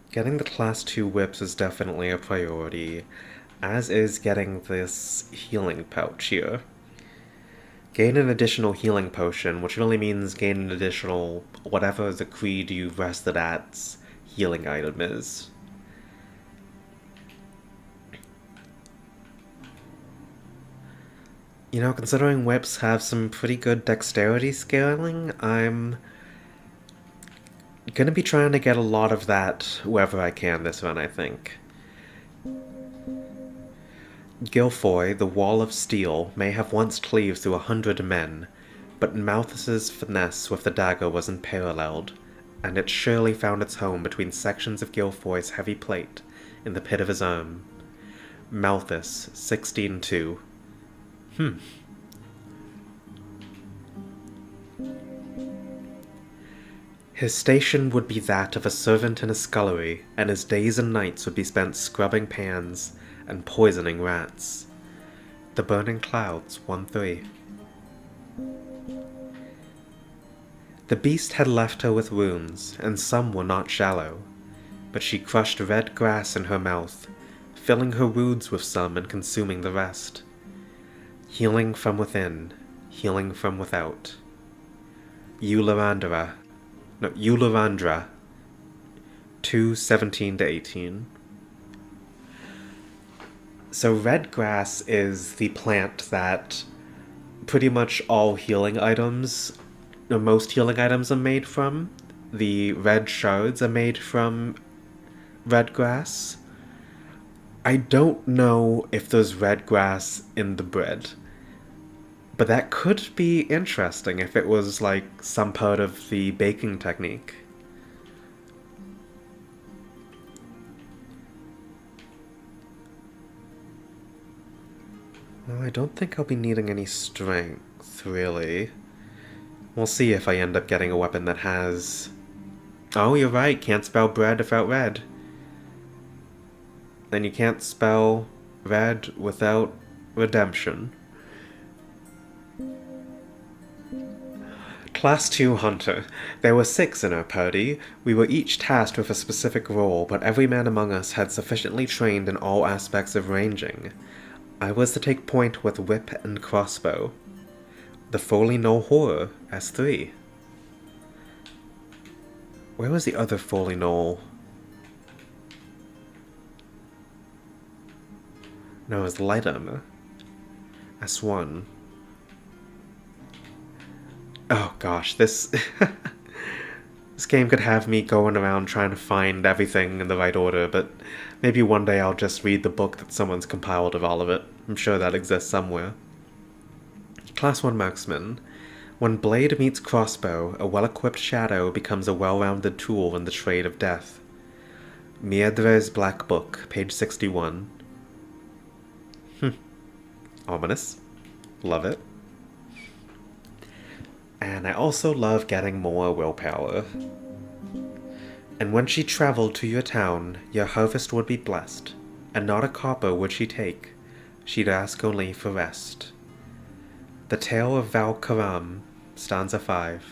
Getting the Class 2 whips is definitely a priority, as is getting this healing pouch here. Gain an additional healing potion, which really means gain an additional whatever the creed you've rested at's healing item is. You know, considering whips have some pretty good dexterity scaling, I'm gonna be trying to get a lot of that wherever I can this run, I think. Gilfoy, the Wall of Steel, may have once cleaved through 100 men, but Malthus's finesse with the dagger was unparalleled, and it surely found its home between sections of Gilfoy's heavy plate in the pit of his arm. Malthus, 16-2. His station would be that of a servant in a scullery, and his days and nights would be spent scrubbing pans and poisoning rats. The Burning Clouds, 1-3. The beast had left her with wounds, and some were not shallow, but she crushed red grass in her mouth, filling her wounds with some and consuming the rest. Healing from within, healing from without. Eulerandra, 2:17-18. So red grass is the plant that pretty much all healing items, or most healing items are made from. The red shards are made from red grass. I don't know if there's red grass in the bread, but that could be interesting if it was like some part of the baking technique. Well, I don't think I'll be needing any strength, really. We'll see if I end up getting a weapon that has... Oh, you're right, can't spell bread without red. And you can't spell red without redemption. Class 2 Hunter. There were 6 in our party. We were each tasked with a specific role, but every man among us had sufficiently trained in all aspects of ranging. I was to take point with whip and crossbow. The Foley No Horror, S3. Where was the other Foley No? No, it was light armor. S1. Oh gosh, this... This game could have me going around trying to find everything in the right order, but maybe one day I'll just read the book that someone's compiled of all of it. I'm sure that exists somewhere. Class 1 Marksman. When blade meets crossbow, a well-equipped shadow becomes a well-rounded tool in the trade of death. Miedre's Black Book, page 61. Ominous. Love it. And I also love getting more willpower. And when she traveled to your town, your harvest would be blessed, and not a copper would she take. She'd ask only for rest. The Tale of Valkaram, stanza 5.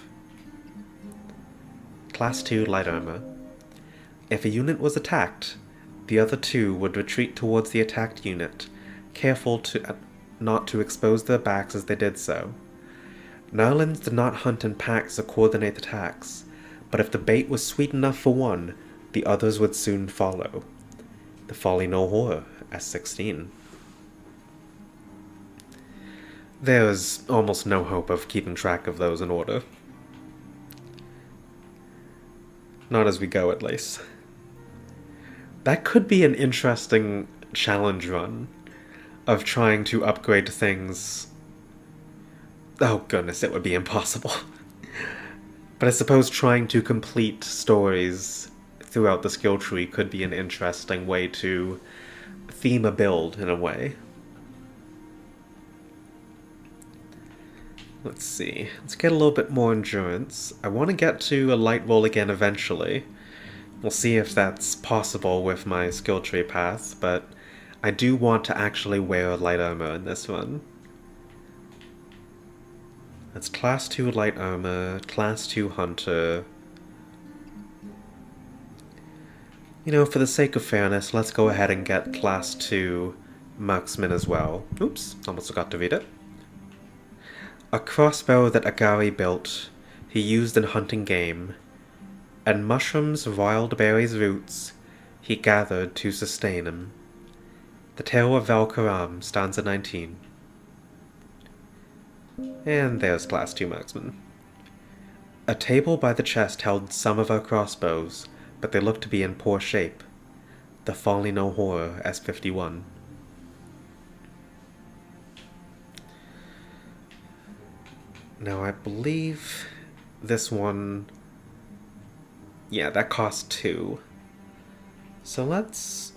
Class 2 Light Armor. If a unit was attacked, the other two would retreat towards the attacked unit, careful not to expose their backs as they did so. Narlins did not hunt in packs or coordinate attacks, but if the bait was sweet enough for one, the others would soon follow. The Folly No Horror, S16. There's almost no hope of keeping track of those in order. Not as we go, at least. That could be an interesting challenge run of trying to upgrade things. Oh goodness, it would be impossible. But I suppose trying to complete stories throughout the skill tree could be an interesting way to theme a build in a way. Let's see. Let's get a little bit more endurance. I want to get to a light roll again eventually. We'll see if that's possible with my skill tree path, but I do want to actually wear light armor in this one. That's class 2 light armor, class 2 hunter. You know, for the sake of fairness, let's go ahead and get class 2 marksman as well. Oops, almost forgot to read it. A crossbow that Agari built, he used in hunting game, and mushrooms, wild berries, roots, he gathered to sustain him. The Tale of Valkaram, stanza 19. And there's class 2 marksman. A table by the chest held some of our crossbows, but they looked to be in poor shape. The Folly No Horror, S51. Now I believe this one, yeah, that costs 2. So let's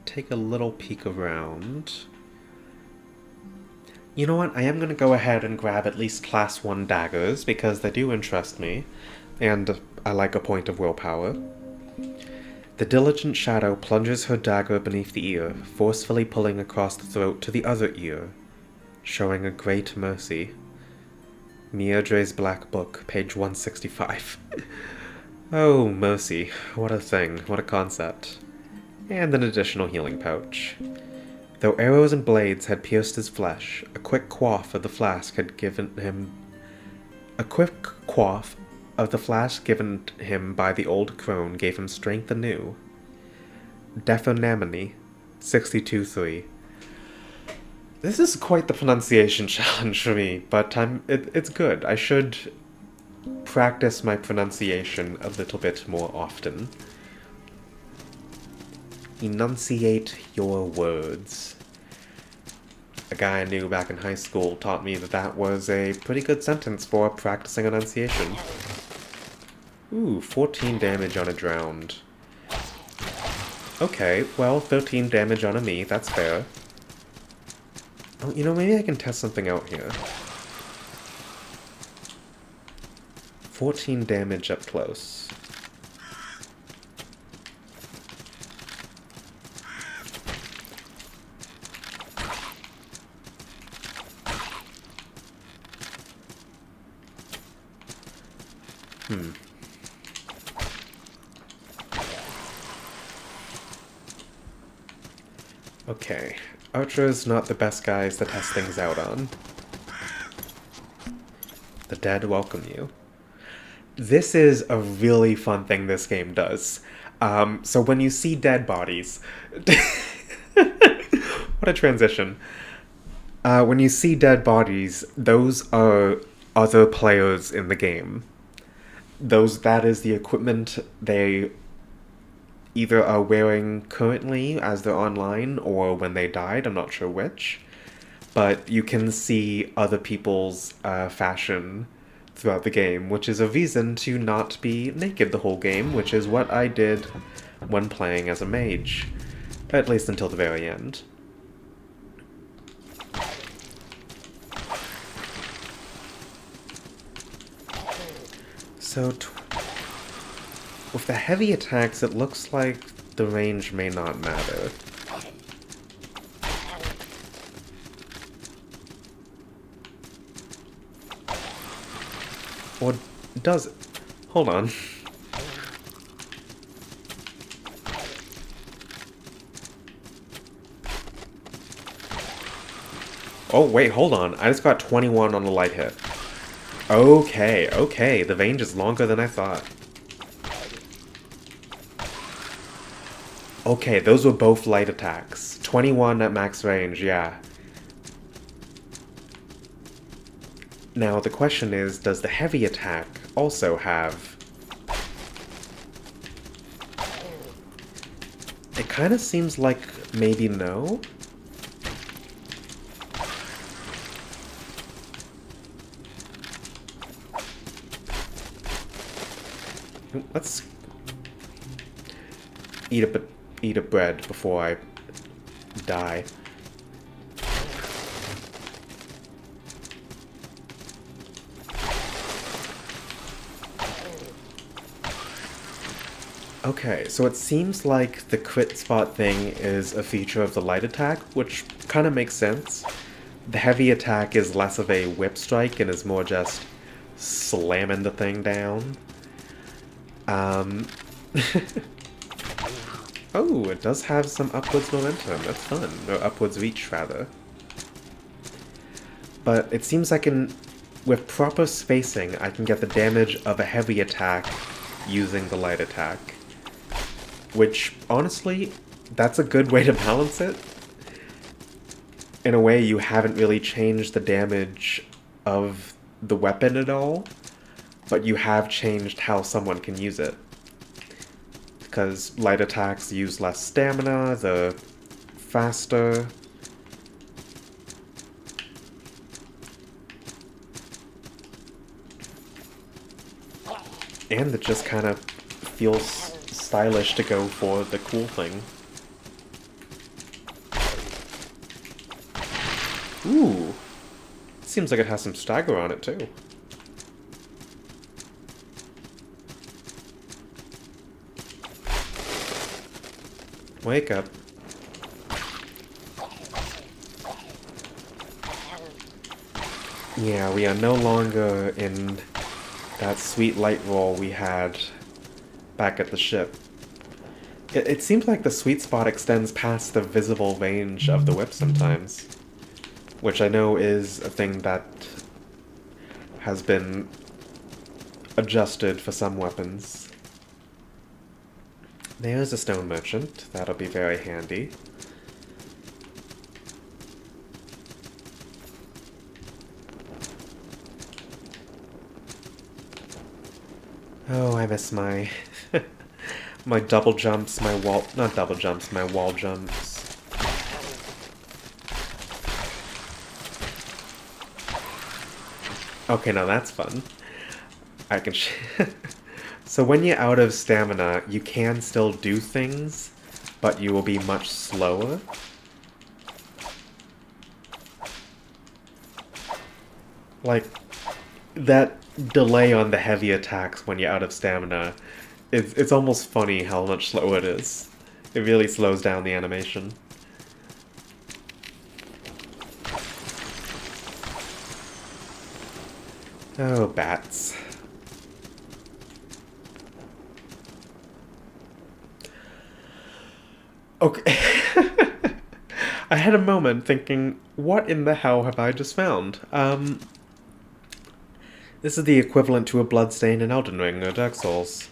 take a little peek around. You know what, I am going to go ahead and grab at least class 1 daggers, because they do interest me, and I like a point of willpower. The diligent shadow plunges her dagger beneath the ear, forcefully pulling across the throat to the other ear, showing a great mercy. Miedre's Black Book, page 165. Oh, mercy. What a thing. What a concept. And an additional healing pouch. Though arrows and blades had pierced his flesh, a quick quaff of the flask given him by the old crone gave him strength anew. Defernamini, 62-3. This is quite the pronunciation challenge for me, but it's good. I should practice my pronunciation a little bit more often. Enunciate your words. A guy I knew back in high school taught me that that was a pretty good sentence for practicing enunciation. Ooh, 14 damage on a drowned. Okay, well, 13 damage on a me, that's fair. Oh, you know, maybe I can test something out here. 14 damage up close. Okay, archers not the best guys to test things out on. The dead welcome you. This is a really fun thing this game does. So when you see dead bodies... What a transition. When you see dead bodies, those are other players in the game. that is the equipment they either are wearing currently as they're online or when they died. I'm not sure which. But you can see other people's fashion throughout the game, which is a reason to not be naked the whole game, which is what I did when playing as a mage. At least until the very end. So, with the heavy attacks, it looks like the range may not matter. Or does it? Hold on. Oh, wait, hold on. I just got 21 on the light hit. Okay, okay. The range is longer than I thought. Okay, those were both light attacks. 21 at max range, yeah. Now, the question is, does the heavy attack also have... It kind of seems like maybe no? Let's eat a bread before I die. Okay, so it seems like the crit spot thing is a feature of the light attack, which kind of makes sense. The heavy attack is less of a whip strike and is more just slamming the thing down. Oh, it does have some upwards momentum. That's fun. Or upwards reach, rather. But it seems like with proper spacing, I can get the damage of a heavy attack using the light attack. Which, honestly, that's a good way to balance it. In a way, you haven't really changed the damage of the weapon at all, but you have changed how someone can use it. Because light attacks use less stamina, they're faster. And it just kind of feels stylish to go for the cool thing. Ooh! Seems like it has some stagger on it, too. Wake up. Yeah, we are no longer in that sweet light roll we had back at the ship. It seems like the sweet spot extends past the visible range of the whip sometimes. Which I know is a thing that has been adjusted for some weapons. There's a stone merchant. That'll be very handy. Oh, I miss my... my double jumps, my wall... Not double jumps, my wall jumps. Okay, now that's fun. I can... So when you're out of stamina, you can still do things, but you will be much slower. Like, that delay on the heavy attacks when you're out of stamina, it's almost funny how much slower it is. It really slows down the animation. Oh, bats. Okay. I had a moment thinking, what in the hell have I just found? This is the equivalent to a bloodstain in Elden Ring or Dark Souls.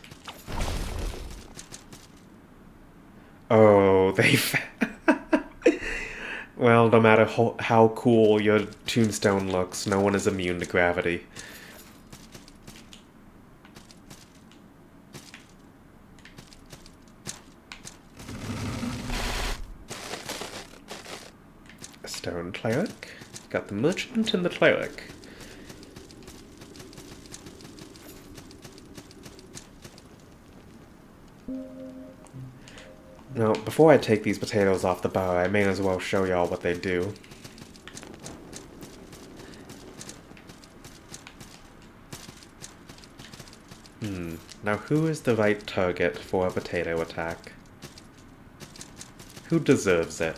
Oh, they... Well, no matter how cool your tombstone looks, no one is immune to gravity. stone cleric. Got the merchant and the cleric. Now, before I take these potatoes off the bow, I may as well show y'all what they do. Now who is the right target for a potato attack? Who deserves it?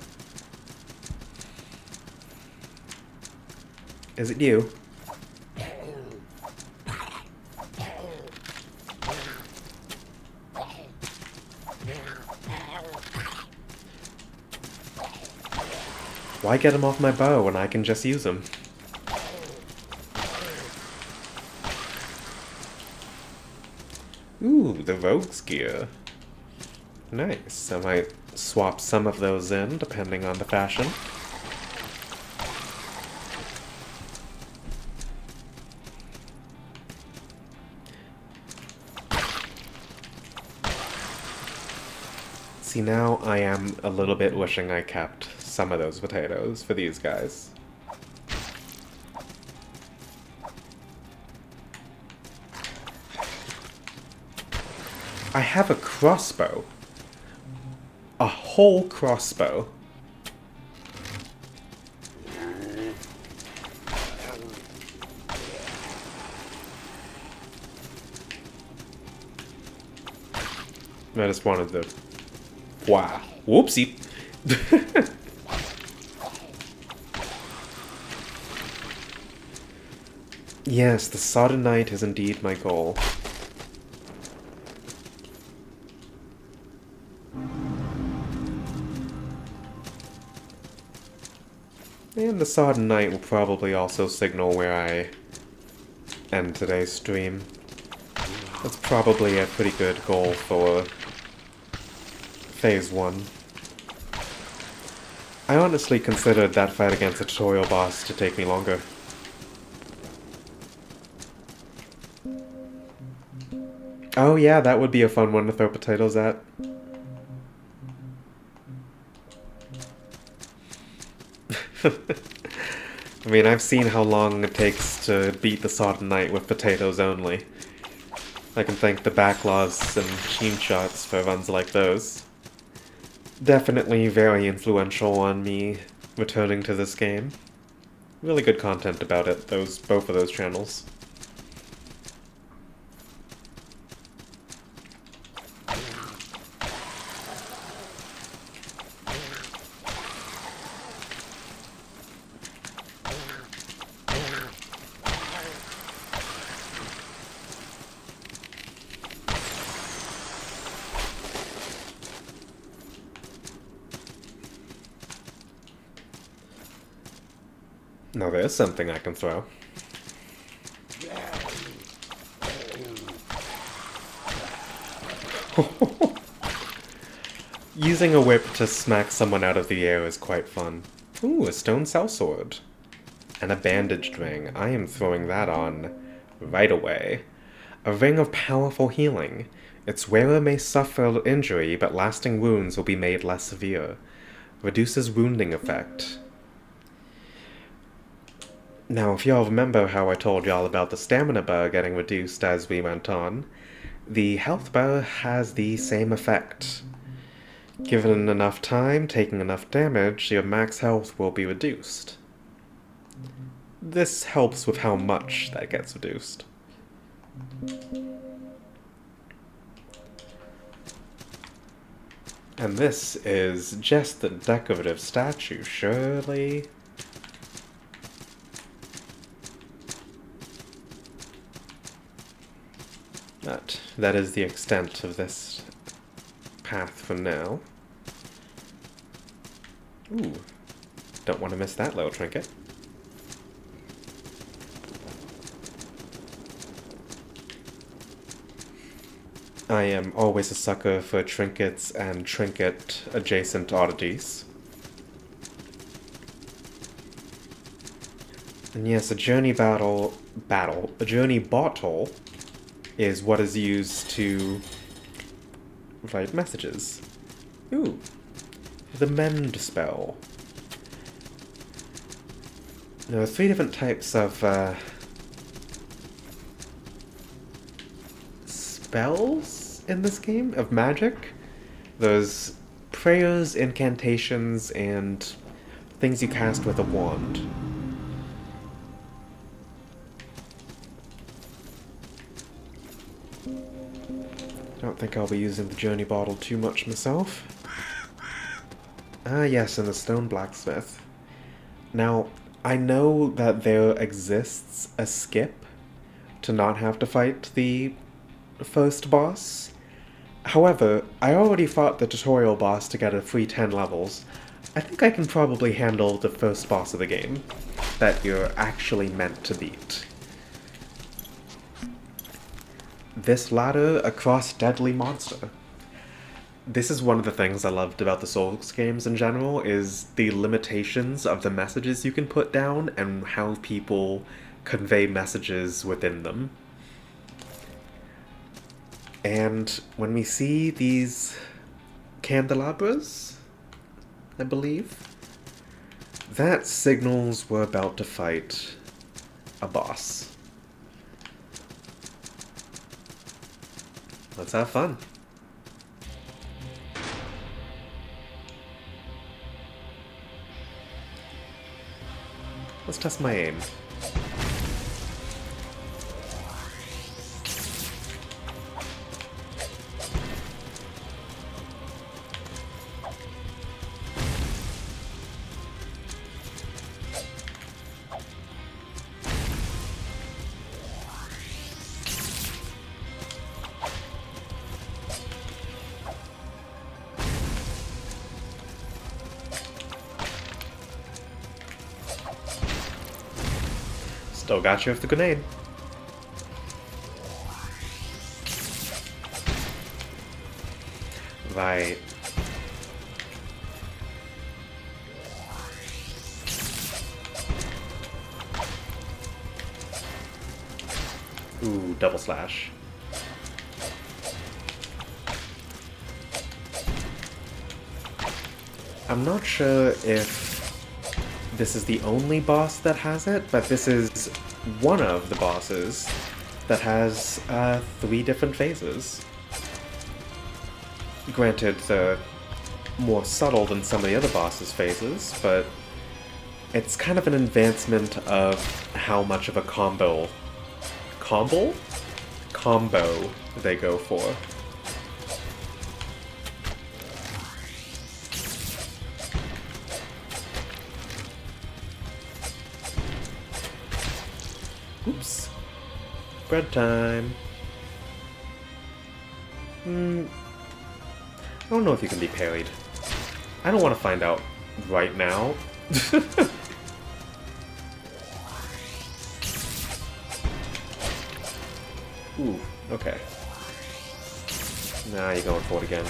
Is it you? Why get him off my bow when I can just use him? Ooh, the rogue's gear. Nice. I might swap some of those in, depending on the fashion. See, now I am a little bit wishing I kept some of those potatoes for these guys. I have a crossbow. A whole crossbow. I just wanted to... Wow. Whoopsie. Yes, the Sodden Knight is indeed my goal. And the Sodden Knight will probably also signal where I end today's stream. That's probably a pretty good goal for Phase 1. I honestly considered that fight against the tutorial boss to take me longer. Oh yeah, that would be a fun one to throw potatoes at. I mean, I've seen how long it takes to beat the Sodden Knight with potatoes only. I can thank the Backlaws and Team Shots for runs like those. Definitely very influential on me returning to this game. Really good content about it, both of those channels. Now there's something I can throw. Using a whip to smack someone out of the air is quite fun. Ooh, a stone sellsword. And a bandaged ring. I am throwing that on right away. A ring of powerful healing. Its wearer may suffer injury, but lasting wounds will be made less severe. Reduces wounding effect. Now, if y'all remember how I told y'all about the stamina bar getting reduced as we went on, the health bar has the same effect. Given enough time, taking enough damage, your max health will be reduced. This helps with how much that gets reduced. And this is just the decorative statue, surely. But that is the extent of this path for now. Ooh, don't want to miss that little trinket. I am always a sucker for trinkets and trinket-adjacent oddities. And yes, a journey bottle is what is used to write messages. Ooh, the mend spell. There are three different types of spells in this game, of magic. There's prayers, incantations, and things you cast with a wand. I don't think I'll be using the journey bottle too much myself. Ah yes, and the stone blacksmith. Now, I know that there exists a skip to not have to fight the first boss. However, I already fought the tutorial boss to get a free 10 levels. I think I can probably handle the first boss of the game that you're actually meant to beat. This ladder across deadly monster. This is one of the things I loved about the Souls games in general, is the limitations of the messages you can put down and how people convey messages within them. And when we see these candelabras, I believe, that signals we're about to fight a boss. Let's have fun. Let's test my aim. Still got you with the grenade. Right. Ooh, double slash. I'm not sure if this is the only boss that has it, but this is one of the bosses that has 3 different phases. Granted, they're more subtle than some of the other bosses' phases, but it's kind of an advancement of how much of a combo they go for. Oops. Bread time. I don't know if you can be parried. I don't want to find out right now. Ooh, okay. Nah, you're going for it again.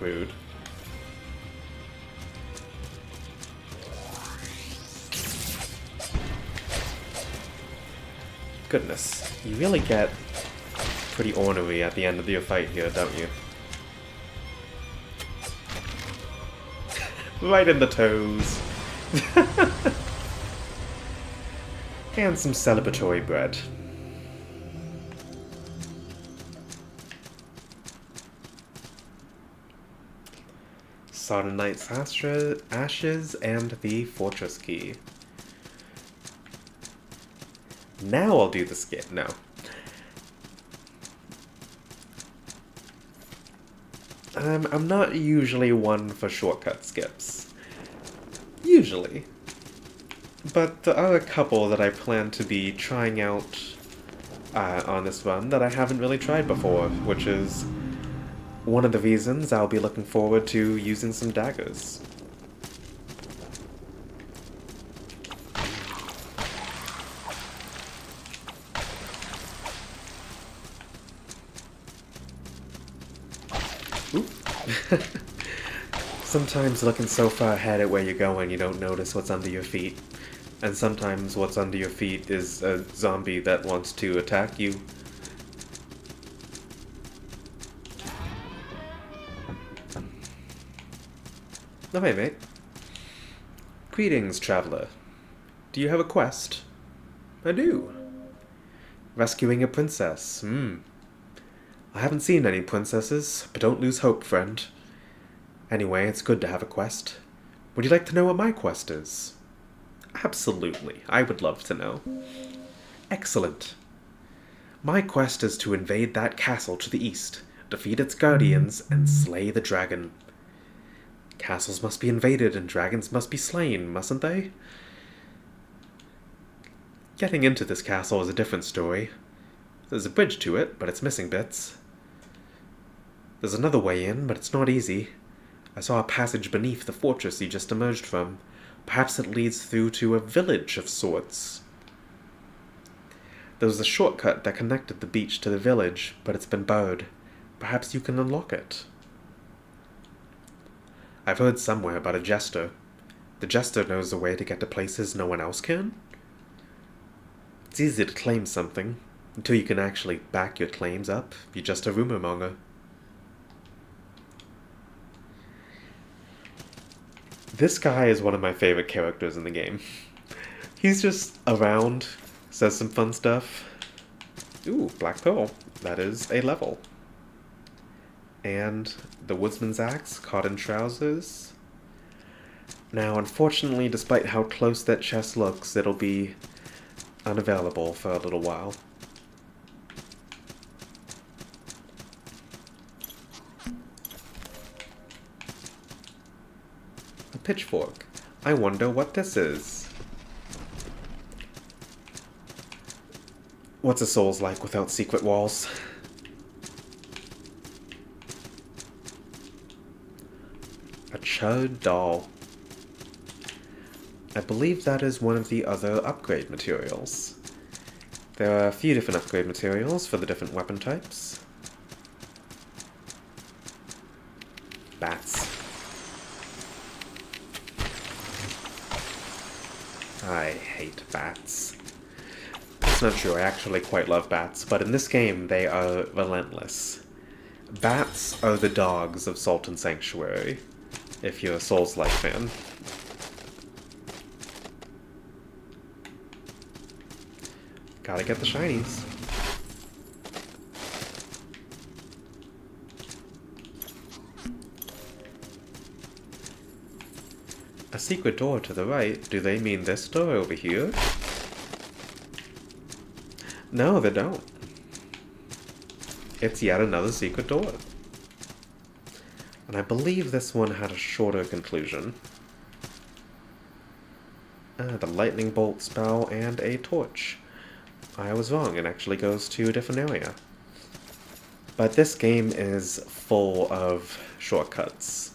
Rude. Goodness, you really get pretty ornery at the end of your fight here, don't you? Right in the toes. And some celebratory bread. Sodden Knight's Ashes and the Fortress Key. Now I'll do the skip. No. I'm not usually one for shortcut skips. Usually. But there are a couple that I plan to be trying out on this run that I haven't really tried before, which is one of the reasons I'll be looking forward to using some daggers. Oop. Sometimes looking so far ahead at where you're going, you don't notice what's under your feet. And sometimes what's under your feet is a zombie that wants to attack you. Oh, hey, mate. Greetings, traveler. Do you have a quest? I do. Rescuing a princess. I haven't seen any princesses, but don't lose hope, friend. Anyway, it's good to have a quest. Would you like to know what my quest is? Absolutely. I would love to know. Excellent. My quest is to invade that castle to the east, defeat its guardians, and slay the dragon. Castles must be invaded and dragons must be slain, mustn't they? Getting into this castle is a different story. There's a bridge to it, but it's missing bits. There's another way in, but it's not easy. I saw a passage beneath the fortress you just emerged from. Perhaps it leads through to a village of sorts. There was a shortcut that connected the beach to the village, but it's been barred. Perhaps you can unlock it. I've heard somewhere about a jester. The jester knows a way to get to places no one else can? It's easy to claim something. Until you can actually back your claims up, you're just a rumor monger. This guy is one of my favorite characters in the game. He's just around, says some fun stuff. Ooh, Black Pearl. That is a level. And the Woodsman's Axe, caught in trousers. Now, unfortunately, despite how close that chest looks, it'll be unavailable for a little while. A pitchfork. I wonder what this is. What's a soul's like without secret walls? A charred doll. I believe that is one of the other upgrade materials. There are a few different upgrade materials for the different weapon types. Bats. I hate bats. It's not true, I actually quite love bats, but in this game they are relentless. Bats are the dogs of Sultan Sanctuary, if you're a Souls-like fan. Gotta get the shinies. A secret door to the right? Do they mean this door over here? No, they don't. It's yet another secret door. And I believe this one had a shorter conclusion. The lightning bolt spell and a torch. I was wrong, it actually goes to a different area. But this game is full of shortcuts.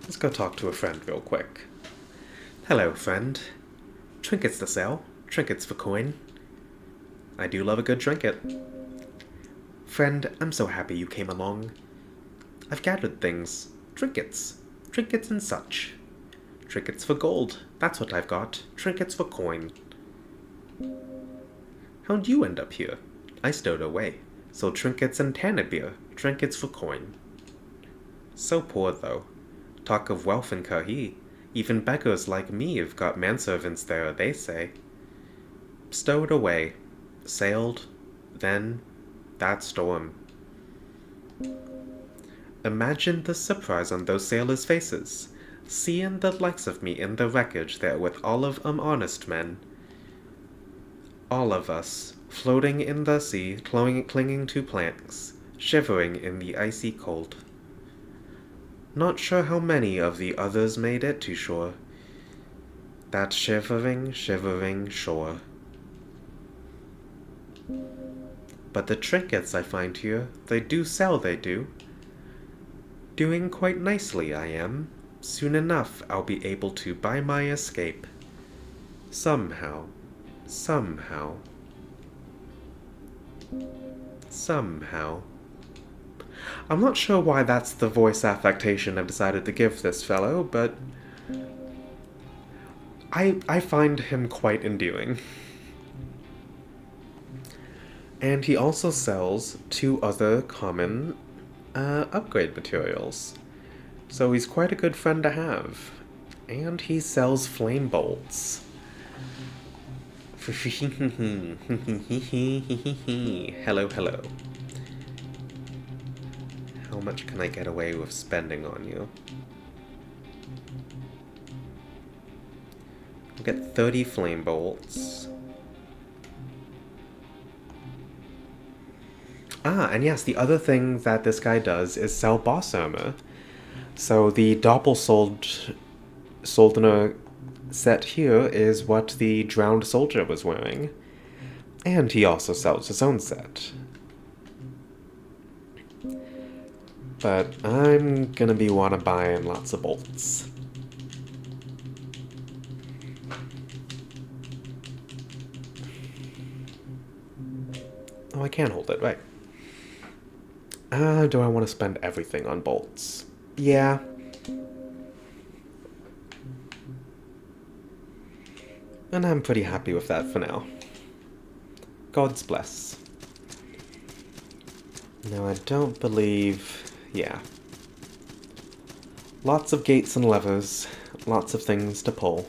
Let's go talk to a friend real quick. Hello, friend. Trinkets to sell. Trinkets for coin. I do love a good trinket. Friend, I'm so happy you came along. I've gathered things. Trinkets. Trinkets and such. Trinkets for gold. That's what I've got. Trinkets for coin. How'd you end up here? I stowed away. Sold trinkets and tanned beer. Trinkets for coin. So poor, though. Talk of wealth in Kahi. Even beggars like me have got manservants there, they say. Stowed away. Sailed. Then that storm. Imagine the surprise on those sailors' faces, seeing the likes of me in the wreckage there with all of honest men. All of us, floating in the sea, clinging to planks, shivering in the icy cold. Not sure how many of the others made it to shore. That shivering, shivering shore. But the trinkets I find here, they do sell, they do. Doing quite nicely, I am. Soon enough, I'll be able to buy my escape. Somehow. Somehow. Somehow. I'm not sure why that's the voice affectation I've decided to give this fellow, but I find him quite endearing. And he also sells two other common Upgrade materials. So he's quite a good friend to have. And he sells flame bolts. Hello, hello. How much can I get away with spending on you? I'll get 30 flame bolts. Ah, and yes, the other thing that this guy does is sell boss armor. So the Doppelsoldner set here is what the drowned soldier was wearing. And he also sells his own set. But I'm gonna be wanna buying lots of bolts. Oh, I can hold it, right. Do I want to spend everything on bolts? Yeah. And I'm pretty happy with that for now. God's bless. Now, I don't believe... yeah. Lots of gates and levers. Lots of things to pull.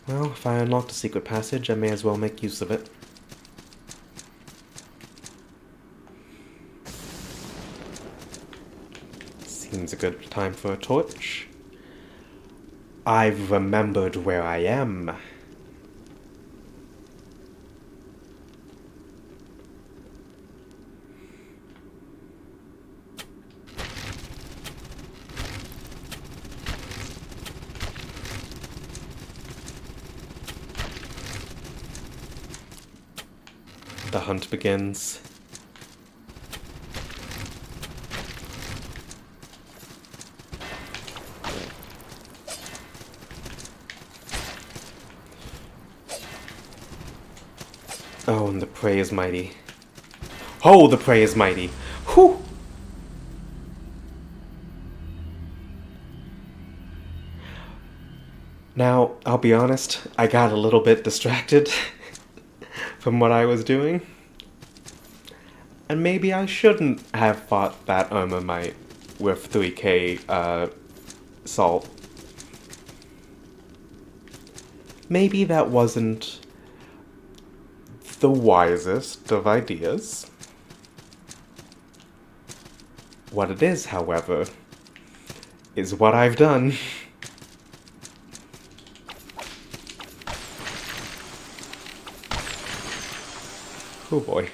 Well, if I unlocked a secret passage, I may as well make use of it. Seems a good time for a torch. I've remembered where I am. The hunt begins. Oh, and the prey is mighty. Oh, the prey is mighty! Whew! Now, I'll be honest, I got a little bit distracted from what I was doing. And maybe I shouldn't have fought that armor might with 3k salt. Maybe that wasn't the wisest of ideas. What it is, however, is what I've done. Oh boy.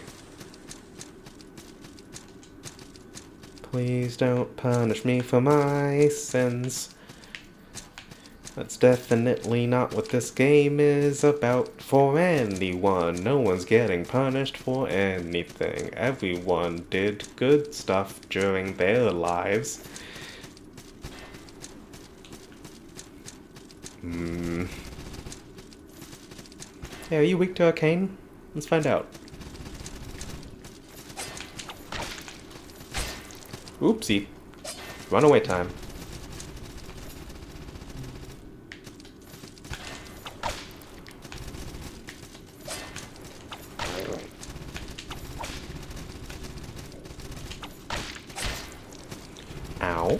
Please don't punish me for my sins. That's definitely not what this game is about for anyone. No one's getting punished for anything. Everyone did good stuff during their lives. Hey, are you weak to arcane? Let's find out. Oopsie. Runaway time. Ow.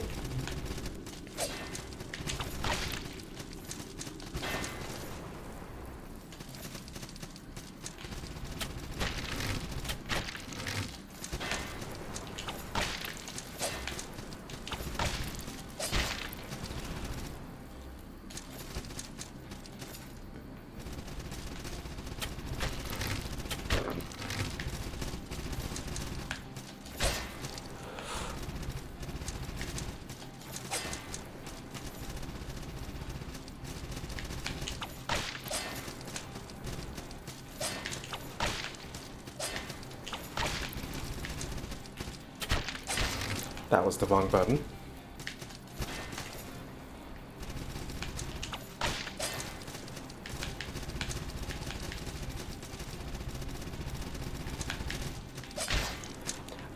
That was the wrong button.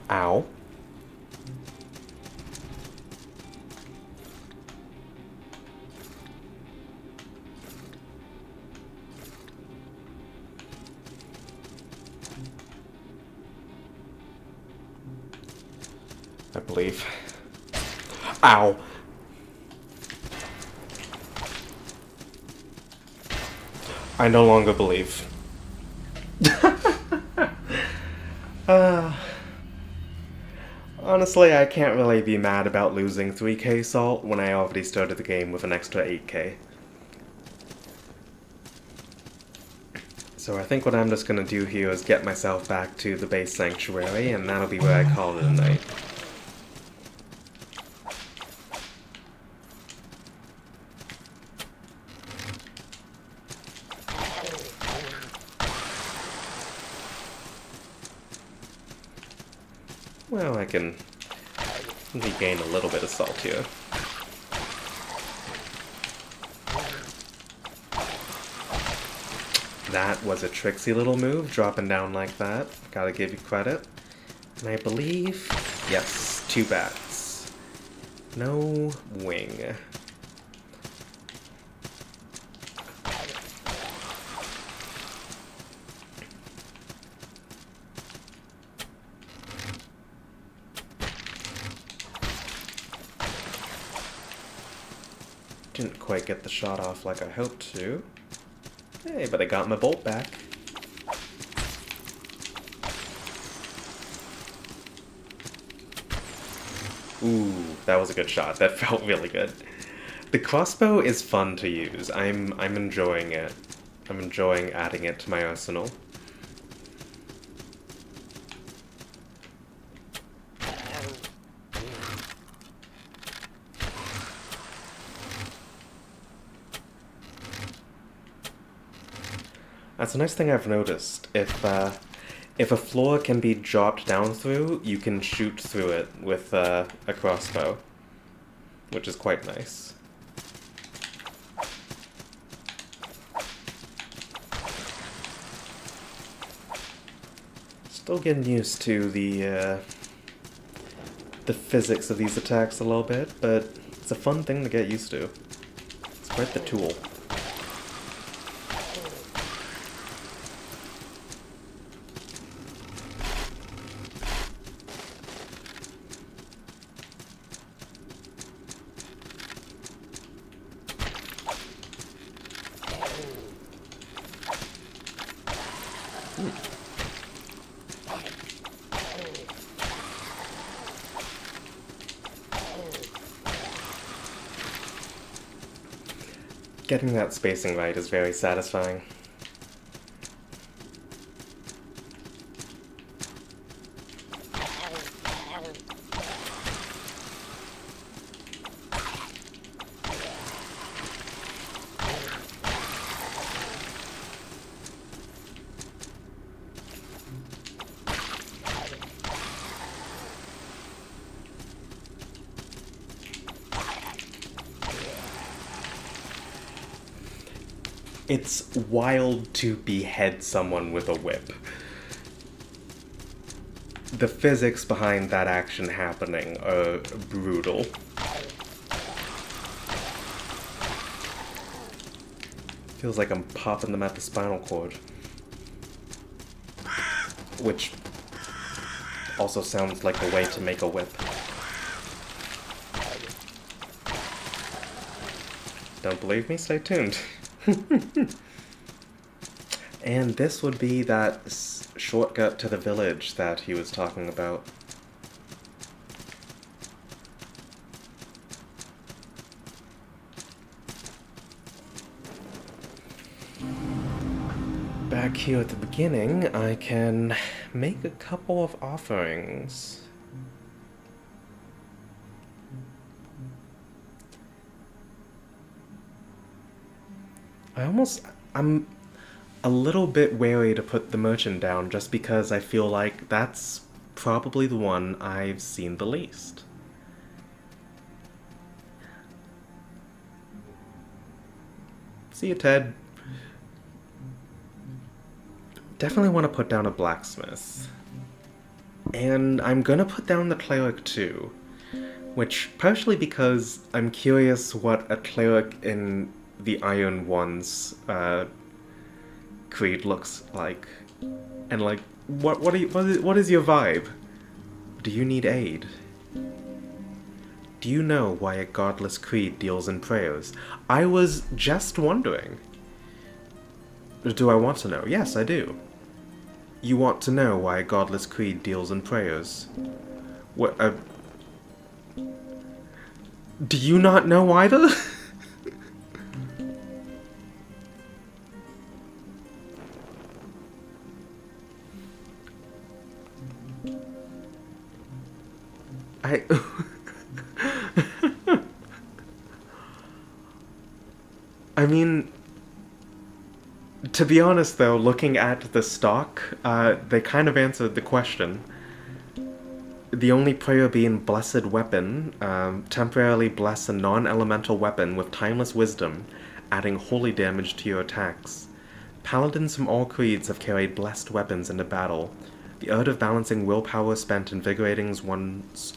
Ow. believe. Ow! I no longer believe. Honestly, I can't really be mad about losing 3k salt when I already started the game with an extra 8k. So I think what I'm just gonna do here is get myself back to the base sanctuary, and that'll be where I call it a night. Well, I can regain a little bit of salt here. That was a tricksy little move, dropping down like that. Gotta give you credit. And I believe, yes, 2 bats. No wing. Didn't quite get the shot off like I hoped to. Hey, but I got my bolt back. Ooh, that was a good shot. That felt really good. The crossbow is fun to use. I'm enjoying it. I'm enjoying adding it to my arsenal. That's a nice thing I've noticed. If a floor can be dropped down through, you can shoot through it with a crossbow, which is quite nice. Still getting used to the physics of these attacks a little bit, but it's a fun thing to get used to. It's quite the tool. Getting that spacing right is very satisfying. It's wild to behead someone with a whip. The physics behind that action happening are brutal. Feels like I'm popping them at the spinal cord. Which also sounds like a way to make a whip. Don't believe me? Stay tuned. And this would be that shortcut to the village that he was talking about. Back here at the beginning, I can make a couple of offerings. I'm a little bit wary to put the merchant down just because I feel like that's probably the one I've seen the least. See you, Ted. Definitely want to put down a blacksmith. And I'm gonna put down the cleric too. Which, partially because I'm curious what a cleric in the Iron One's creed looks like. And like, what is your vibe? Do you need aid? Do you know why a godless creed deals in prayers? I was just wondering. Do I want to know? Yes, I do. You want to know why a godless creed deals in prayers? What, do you not know either? I... I mean... To be honest, though, looking at the stock, they kind of answered the question. The only prayer being Blessed Weapon, temporarily bless a non-elemental weapon with timeless wisdom, adding holy damage to your attacks. Paladins from all creeds have carried blessed weapons into battle. The art of balancing willpower spent invigorating one's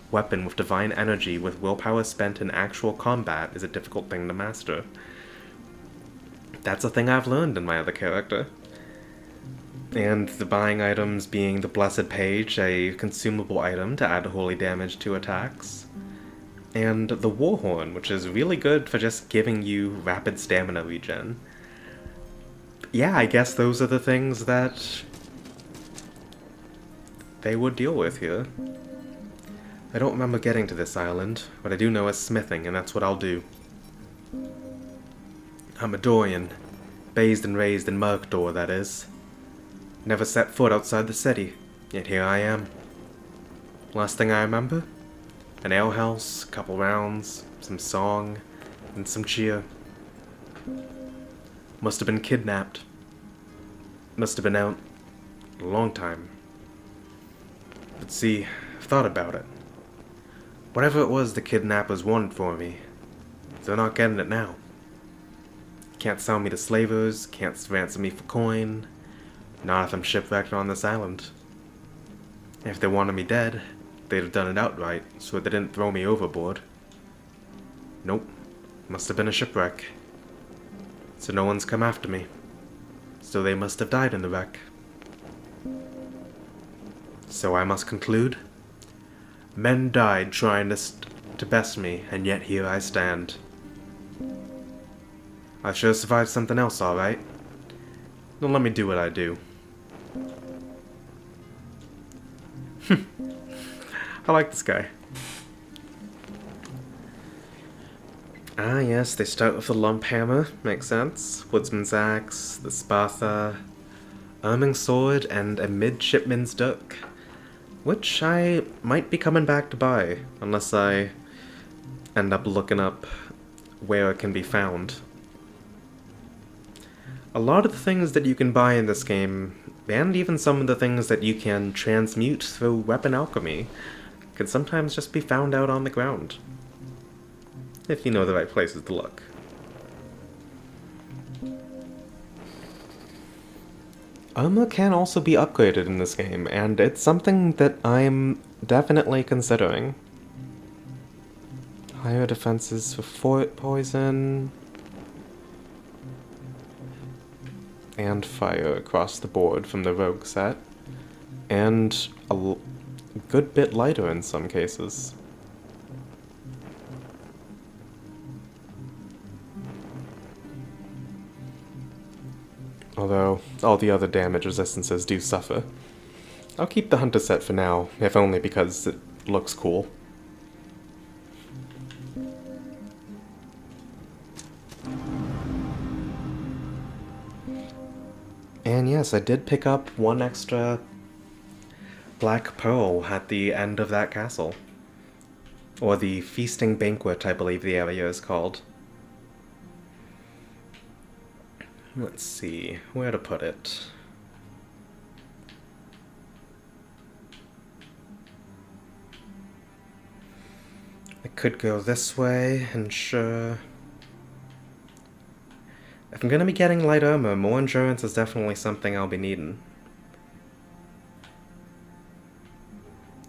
weapon with divine energy with willpower spent in actual combat is a difficult thing to master. That's a thing I've learned in my other character. And the buying items being the Blessed Page, a consumable item to add holy damage to attacks. And the Warhorn, which is really good for just giving you rapid stamina regen. Yeah, I guess those are the things that they would deal with here. I don't remember getting to this island. What I do know is smithing, and that's what I'll do. I'm a Dorian. Bathed and raised in Murkdor, that is. Never set foot outside the city, yet here I am. Last thing I remember? An alehouse, a couple rounds, some song, and some cheer. Must have been kidnapped. Must have been out a long time. But see, I've thought about it. Whatever it was the kidnappers wanted for me, they're not getting it now. Can't sell me to slavers, can't ransom me for coin. Not if I'm shipwrecked on this island. If they wanted me dead, they'd have done it outright, so they didn't throw me overboard. Nope. Must have been a shipwreck. So no one's come after me. So they must have died in the wreck. So I must conclude. Men died trying to best me, and yet here I stand. I sure survived something else, alright. Don't let me do what I do. I like this guy. Ah, yes, they start with the lump hammer. Makes sense. Woodsman's axe, the spatha, arming sword, and a midshipman's dirk. Which I might be coming back to buy, unless I end up looking up where it can be found. A lot of the things that you can buy in this game, and even some of the things that you can transmute through weapon alchemy, can sometimes just be found out on the ground. If you know the right places to look. Armor can also be upgraded in this game, and it's something that I'm definitely considering. Higher defenses for fort poison. And fire across the board from the rogue set. And a good bit lighter in some cases. Although, all the other damage resistances do suffer. I'll keep the hunter set for now, if only because it looks cool. And yes, I did pick up one extra black pearl at the end of that castle. Or the feasting banquet, I believe the area is called. Let's see, where to put it. I could go this way, and sure. If I'm gonna be getting light armor, more endurance is definitely something I'll be needing.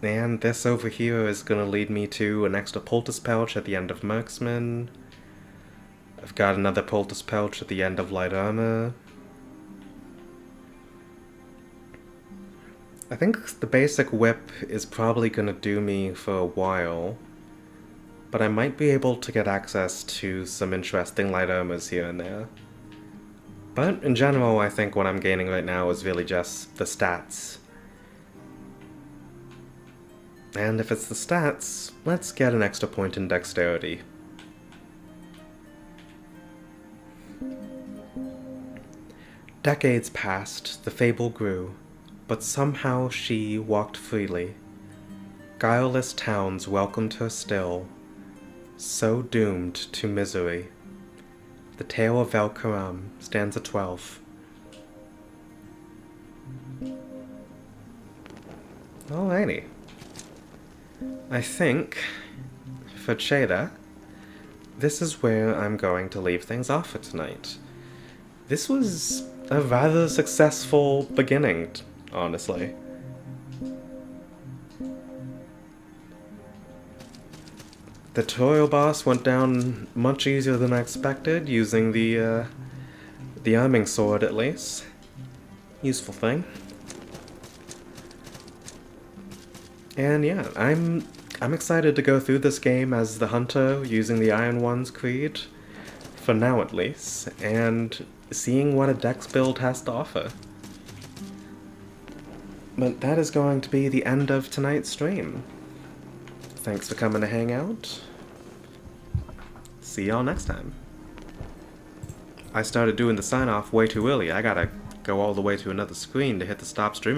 And this over here is gonna lead me to an extra poultice pouch at the end of Marksman. I've got another poultice pouch at the end of light armor. I think the basic whip is probably gonna do me for a while. but I might be able to get access to some interesting light armors here and there. But in general, I think what I'm gaining right now is really just the stats. And if it's the stats, let's get an extra point in dexterity. Decades passed, the fable grew, but somehow she walked freely. Guileless towns welcomed her still, so doomed to misery. The Tale of Valkaram, stanza 12. Alrighty. I think, for Cheda, this is where I'm going to leave things off for tonight. This was a rather successful beginning, honestly. The tutorial boss went down much easier than I expected, using the arming sword at least. Useful thing. And yeah, I'm excited to go through this game as the hunter using the Iron One's creed, for now at least, and seeing what a dex build has to offer. But that is going to be the end of tonight's stream. Thanks for coming to hang out. See y'all next time. I started doing the sign-off way too early. I gotta go all the way to another screen to hit the stop streaming